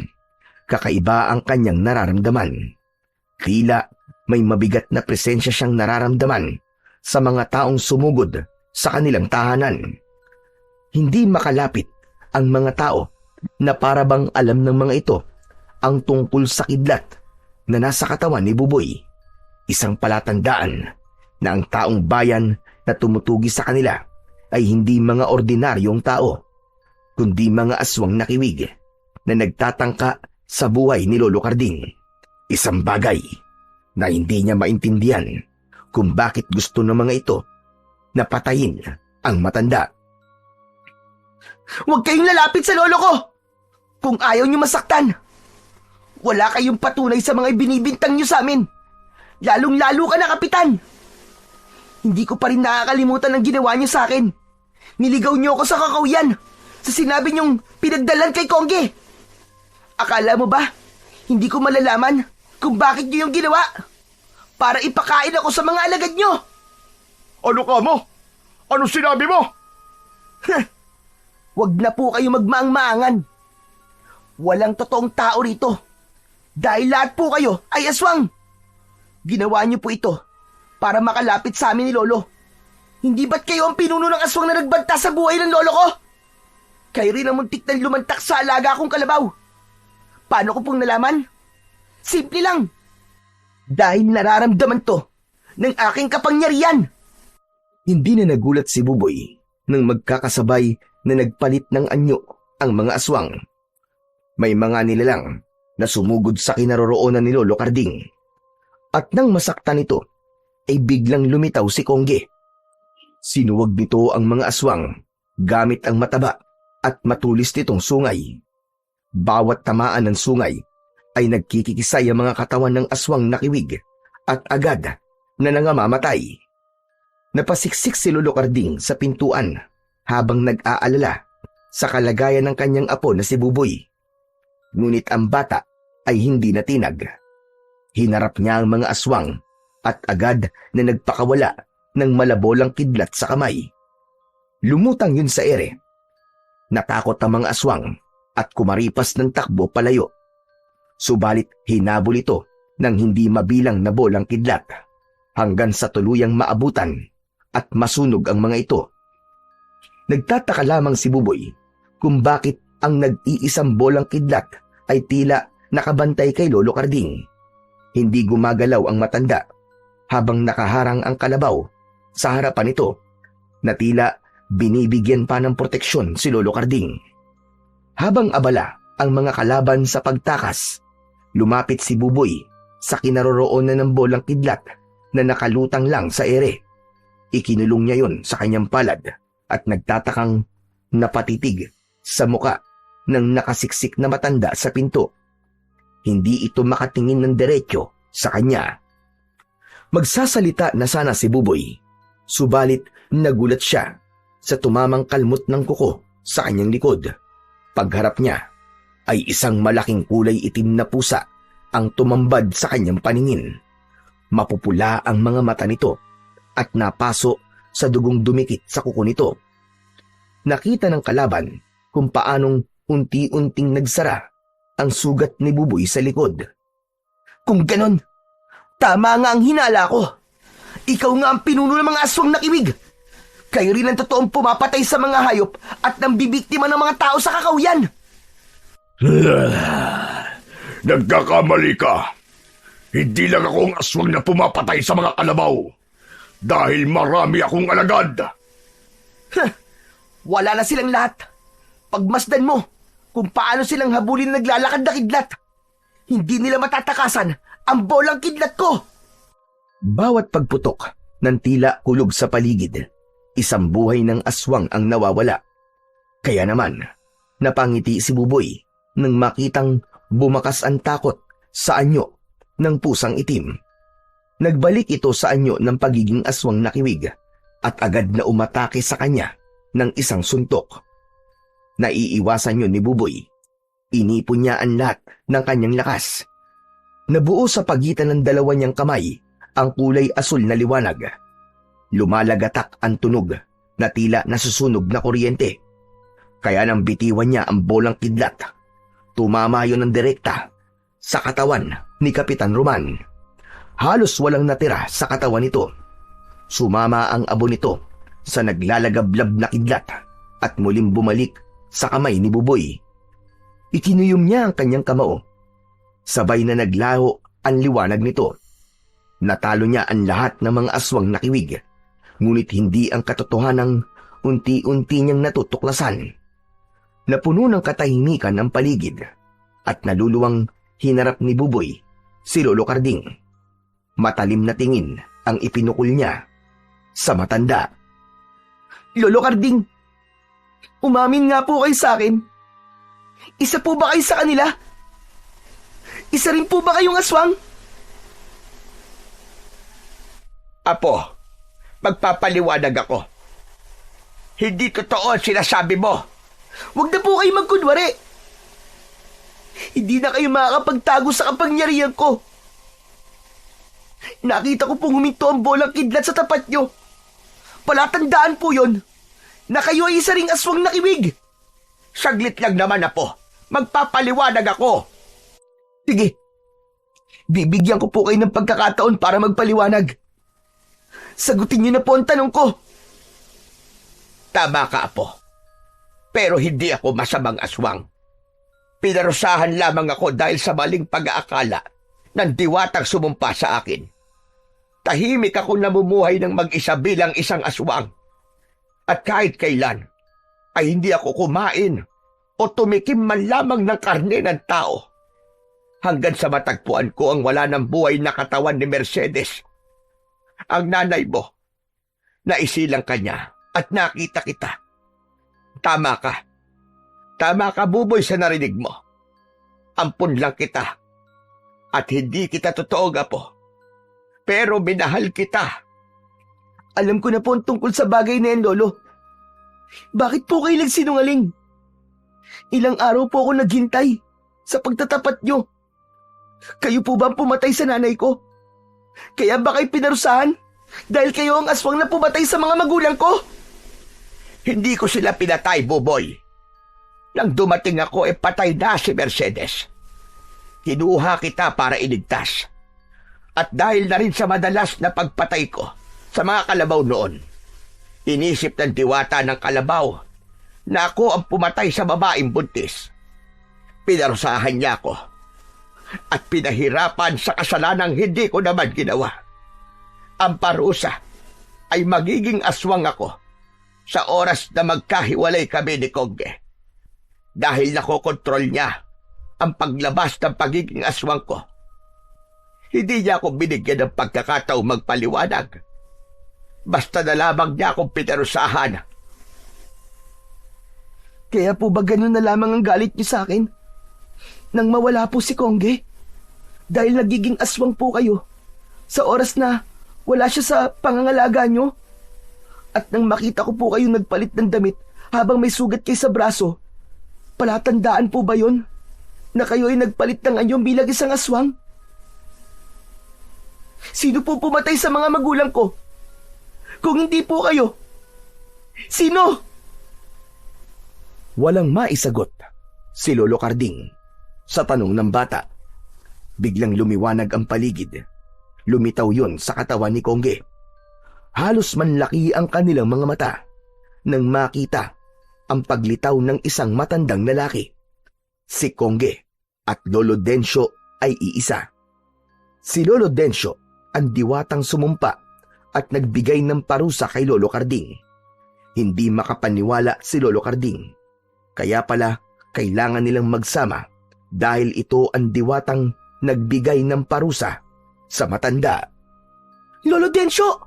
kakaiba ang kanyang nararamdaman. Tila may mabigat na presensya siyang nararamdaman sa mga taong sumugod sa kanilang tahanan. Hindi makalapit ang mga tao na parabang alam ng mga ito ang tungkol sa kidlat na nasa katawan ni Buboy. Isang palatandaan na ang taong bayan na tumutugi sa kanila ay hindi mga ordinaryong tao, kundi mga aswang na kiwig na nagtatangka sa buhay ni Lolo Karding. Isang bagay na hindi niya maintindihan kung bakit gusto ng mga ito na patayin ang matanda. Huwag kayong lalapit sa lolo ko! Kung ayaw niyo masaktan, wala kayong patunay sa mga ibinibintang niyo sa amin. Lalong-lalo ka na, Kapitan! Hindi ko pa rin nakakalimutan ang ginawa niyo sa akin. Niligaw niyo ako sa kakauyan sa sinabi niyong pinagdalan kay Kongge. Akala mo ba, hindi ko malalaman kung bakit niyo yung ginawa? Para ipakain ako sa mga alagad niyo. Ano ka mo? Ano sinabi mo? Huwag na po kayo magmaang-maangan. Walang totoong tao rito. Dahil lahat po kayo ay aswang. Ginawa niyo po ito para makalapit sa amin ni Lolo. Hindi ba't kayo ang pinuno ng aswang na nagbanta sa buhay ng lolo ko? Kayo rin ang muntik na lumantak sa alaga kong kalabaw. Paano ko pong nalaman? Simple lang. Dahil nararamdaman to ng aking kapangyarihan. Hindi na nagulat si Buboy nang magkakasabay na nagpalit ng anyo ang mga aswang. May mga nilalang na sumugod sa kinaroroonan ni Lolo Karding. At nang masaktan ito, ay biglang lumitaw si Kongge. Sinuwag nito ang mga aswang gamit ang mataba at matulis nitong sungay. Bawat tamaan ng sungay ay nagkikikisay ang mga katawan ng aswang na kiwig at agad na nangamamatay. Napasiksik si Lolo Karding sa pintuan habang nag-aalala sa kalagayan ng kanyang apo na si Buboy. Ngunit ang bata ay hindi natinag. Hinarap niya ang mga aswang at agad na nagpakawala ng malabolang kidlat sa kamay. Lumutang yun sa ere. Natakot ang mga aswang at kumaripas ng takbo palayo. Subalit hinabol ito ng hindi mabilang na bolang kidlat hanggang sa tuluyang maabutan at masunog ang mga ito. Nagtataka lamang si Buboy kung bakit ang nag-iisang bolang kidlat ay tila nakabantay kay Lolo Karding. Hindi gumagalaw ang matanda habang nakaharang ang kalabaw sa harapan nito na tila binibigyan pa ng proteksyon si Lolo Karding. Habang abala ang mga kalaban sa pagtakas, lumapit si Buboy sa kinaroroonan ng bolang kidlat na nakalutang lang sa ere. Ikinulong niya yon sa kanyang palad at nagtatakang napatitig sa muka ng nakasiksik na matanda sa pinto. Hindi ito makatingin ng diretsyo sa kanya. Magsasalita na sana si Buboy, subalit nagulat siya sa tumamang kalmot ng kuko sa kanyang likod. Pagharap niya ay isang malaking kulay itim na pusa ang tumambad sa kanyang paningin. Mapupula ang mga mata nito at napaso sa dugong dumikit sa kuko nito. Nakita ng kalaban kung paanong unti-unting nagsara ang sugat ni Buboy sa likod. Kung ganon, Tama nga ang hinala ko. Ikaw nga ang pinuno ng mga aswang nakiwig. Kayo rin ang totoong pumapatay sa mga hayop at nang bibiktima ng mga tao sa kakawyan. Nagkakamali ka. Hindi lang ako ang aswang na pumapatay sa mga kalabaw. Dahil marami akong alagad. Wala na silang lahat. Pagmasdan mo kung paano silang habulin na naglalakad na kidlat. Hindi nila matatakasan ang bolang kidlat ko. Bawat pagputok ng tila kulog sa paligid, isang buhay ng aswang ang nawawala. Kaya naman, napangiti si Buboy nang makitang bumakas ang takot sa anyo ng pusang itim. Nagbalik ito sa anyo ng pagiging aswang nakiwig at agad na umatake sa kanya ng isang suntok. Naiiwasan yun ni Buboy. Inipon niya ang lahat ng kanyang lakas. Nabuo sa pagitan ng dalawa niyang kamay ang kulay asul na liwanag. Lumalagatak ang tunog na tila nasusunog na kuryente. Kaya nang bitiwan niya ang bolang kidlat, tumama yun ng direkta sa katawan ni Kapitan Roman. Halos walang natira sa katawan nito. Sumama ang abo nito sa naglalagablab na kidlat at muling bumalik sa kamay ni Buboy. Itinuyom niya ang kanyang kamao. Sabay na naglaho ang liwanag nito. Natalo niya ang lahat ng mga aswang nakiwig, ngunit hindi ang katotohanang unti-unti niyang natutuklasan. Napuno ng katahimikan ang paligid at naluluwang hinarap ni Buboy si Lolo Carding. Matalim na tingin ang ipinukol niya sa matanda. Lolo Carding, umamin nga po kayo sa akin. Isa po ba kayo sa kanila? Isa rin po ba kayong aswang? Apo, magpapaliwanag ako. Hindi totoo ang sinasabi mo. Huwag na po kayo magkunwari. Hindi na kayo makakapagtago sa kapangyarihan ko. Nakita ko pong huminto ang bolang kidlat sa tapat nyo. Palatandaan po yon na kayo ay isa ring aswang nakiwig. Saglit lang naman, Apo. Magpapaliwanag ako. Sige, bibigyan ko po kayo ng pagkakataon para magpaliwanag. Sagutin niyo na po ang tanong ko. Tama ka, Apo. Pero hindi ako masamang aswang. Pinarusahan lamang ako dahil sa maling pag-aakala ng diwatang sumumpa sa akin. Tahimik ako namumuhay ng mag-isa bilang isang aswang. At kahit kailan, ay hindi ako kumain o tumikim man lamang ng karne ng tao. Hanggang sa matagpuan ko ang wala ng buhay na katawan ni Mercedes. Ang nanay mo, naisilang kanya at nakita kita. Tama ka. Tama ka, Buboy, sa narinig mo. Ampun lang kita. At hindi kita totoo, Apo. Pero minahal kita. Alam ko na po ang tungkol sa bagay na yan, Lolo. Bakit po kayo nagsinungaling? Ilang araw po ako naghintay sa pagtatapat nyo. Kayo po ba ang pumatay sa nanay ko? Kaya ba kayo pinarusahan? Dahil kayo ang aswang na pumatay sa mga magulang ko? Hindi ko sila pinatay, Buboy. Nang dumating ako, patay na si Mercedes. Kinuha kita para iligtas. At dahil na rin sa madalas na pagpatay ko sa mga kalabaw noon, inisip ng diwata ng kalabaw na ako ang pumatay sa babaeng buntis. Pinarusahan niya ako at pinahirapan sa kasalanang hindi ko naman ginawa. Ang parusa ay magiging aswang ako sa oras na magkahiwalay kami ni Kongge. Dahil nakokontrol niya ang paglabas ng pagiging aswang ko. Hindi niya ako binigyan ng pagkakataong magpaliwanag. Basta na lamang niya akong pinarusahan. Kaya po ba ganun na lamang ang galit niyo sa akin? Nang mawala po si Kongge? Dahil nagiging aswang po kayo sa oras na wala siya sa pangangalaga niyo? At nang makita ko po kayo nagpalit ng damit habang may sugat kayo sa braso, palatandaan po ba yon na kayo ay nagpalit ng anyo bilang isang aswang? Sino po pumatay sa mga magulang ko? Kung hindi po kayo, sino? Walang maisagot si Lolo Carding sa tanong ng bata. Biglang lumiwanag ang paligid. Lumitaw yun sa katawan ni Kongge. Halos manlaki ang kanilang mga mata nang makita ang paglitaw ng isang matandang lalaki. Si Kongge at Lolo Densyo ay iisa. Si Lolo Densyo ang diwatang sumumpa at nagbigay ng parusa kay Lolo Karding. Hindi makapaniwala si Lolo Karding. Kaya pala kailangan nilang magsama dahil ito ang diwatang nagbigay ng parusa sa matanda. Lolo Densyo!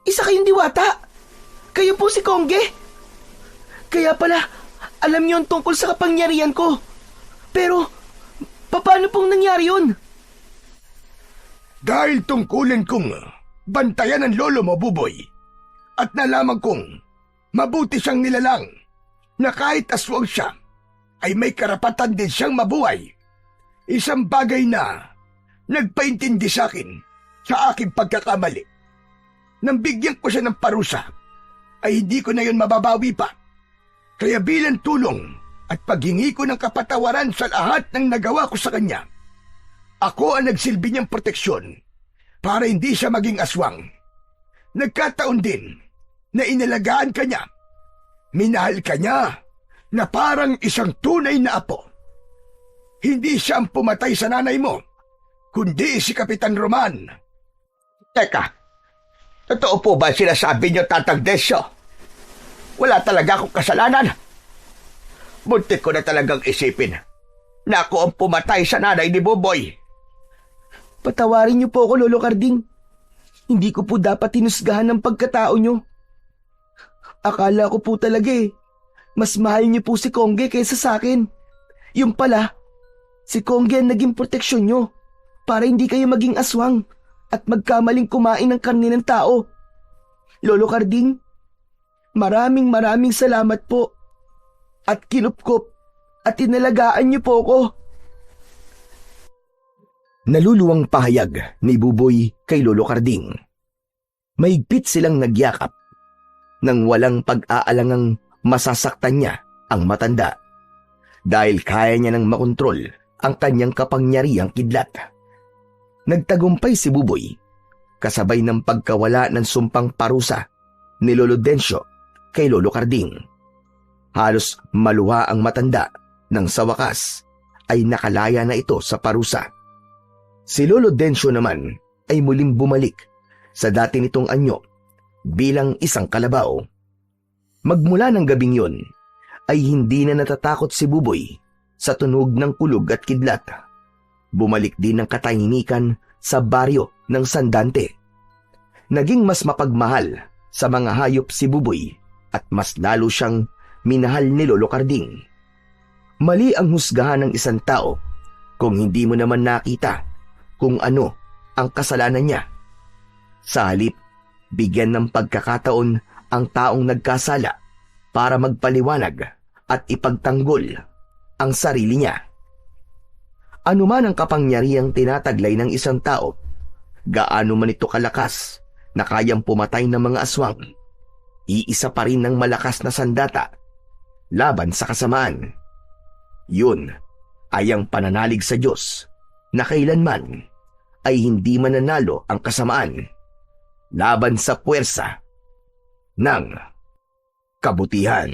Isa kayong diwata! Kayo po si Kongge! Kaya pala, alam niyo ang tungkol sa kapangyarihan ko. Pero, paano pong nangyari yun? Dahil tungkulin kong bantayan ang lolo mo, Buboy, at nalaman kong mabuti siyang nilalang na kahit aswang siya, ay may karapatan din siyang mabuhay. Isang bagay na nagpaintindi sa akin sa aking pagkakamali. Nang bigyan ko siya ng parusa, ay hindi ko na yun mababawi pa. Kaya bilang tulong at paghingi ko ng kapatawaran sa lahat ng nagawa ko sa kanya, ako ang nagsilbi niyang proteksyon para hindi siya maging aswang. Nagkataon din na inalagaan ka niya. Minahal ka niya na parang isang tunay na apo. Hindi siya ang pumatay sa nanay mo, kundi si Kapitan Roman. Teka, totoo po ba sinasabi niyo, Tatang Desyo? Wala talaga akong kasalanan. Muntik ko na talagang isipin na ako ang pumatay sa nanay ni Buboy. Patawarin niyo po ako, Lolo Karding. Hindi ko po dapat tinusgahan ng pagkatao niyo. Akala ko po talaga mas mahal niyo po si Kongge kaysa sa akin. Yung pala, si Kongge ang naging proteksyon niyo para hindi kayo maging aswang at magkamaling kumain ng karne ng tao. Lolo Karding, maraming salamat po. At kinupkop at inalagaan niyo po ako. Naluluwang pahayag ni Buboy kay Lolo Karding. Mahigpit silang nagyakap nang walang pag-aalangang masasaktan niya ang matanda dahil kaya niya nang makontrol ang kanyang kapangyarihang kidlat. Nagtagumpay si Buboy kasabay ng pagkawala ng sumpang parusa ni Lolo Densyo kay Lolo Karding. Halos maluha ang matanda nang sa wakas ay nakalaya na ito sa parusa. Si Lolo Densyo naman ay muling bumalik sa dati nitong anyo bilang isang kalabaw. Magmula ng gabing yon ay hindi na natatakot si Buboy sa tunog ng kulog at kidlat. Bumalik din ang katahimikan sa baryo ng Sandante. Naging mas mapagmahal sa mga hayop si Buboy at mas lalo siyang minahal ni Lolo Karding. Mali ang husgahan ng isang tao kung hindi mo naman nakita kung ano ang kasalanan niya. Sa halip, bigyan ng pagkakataon ang taong nagkasala para magpaliwanag at ipagtanggol ang sarili niya. Ano man ang kapangyarihang tinataglay ng isang tao, gaano man ito kalakas na kayang pumatay ng mga aswang, iisa pa rin ng malakas na sandata laban sa kasamaan. Yun ay ang pananalig sa Diyos na kailanman ay hindi mananalo ang kasamaan laban sa puwersa ng kabutihan.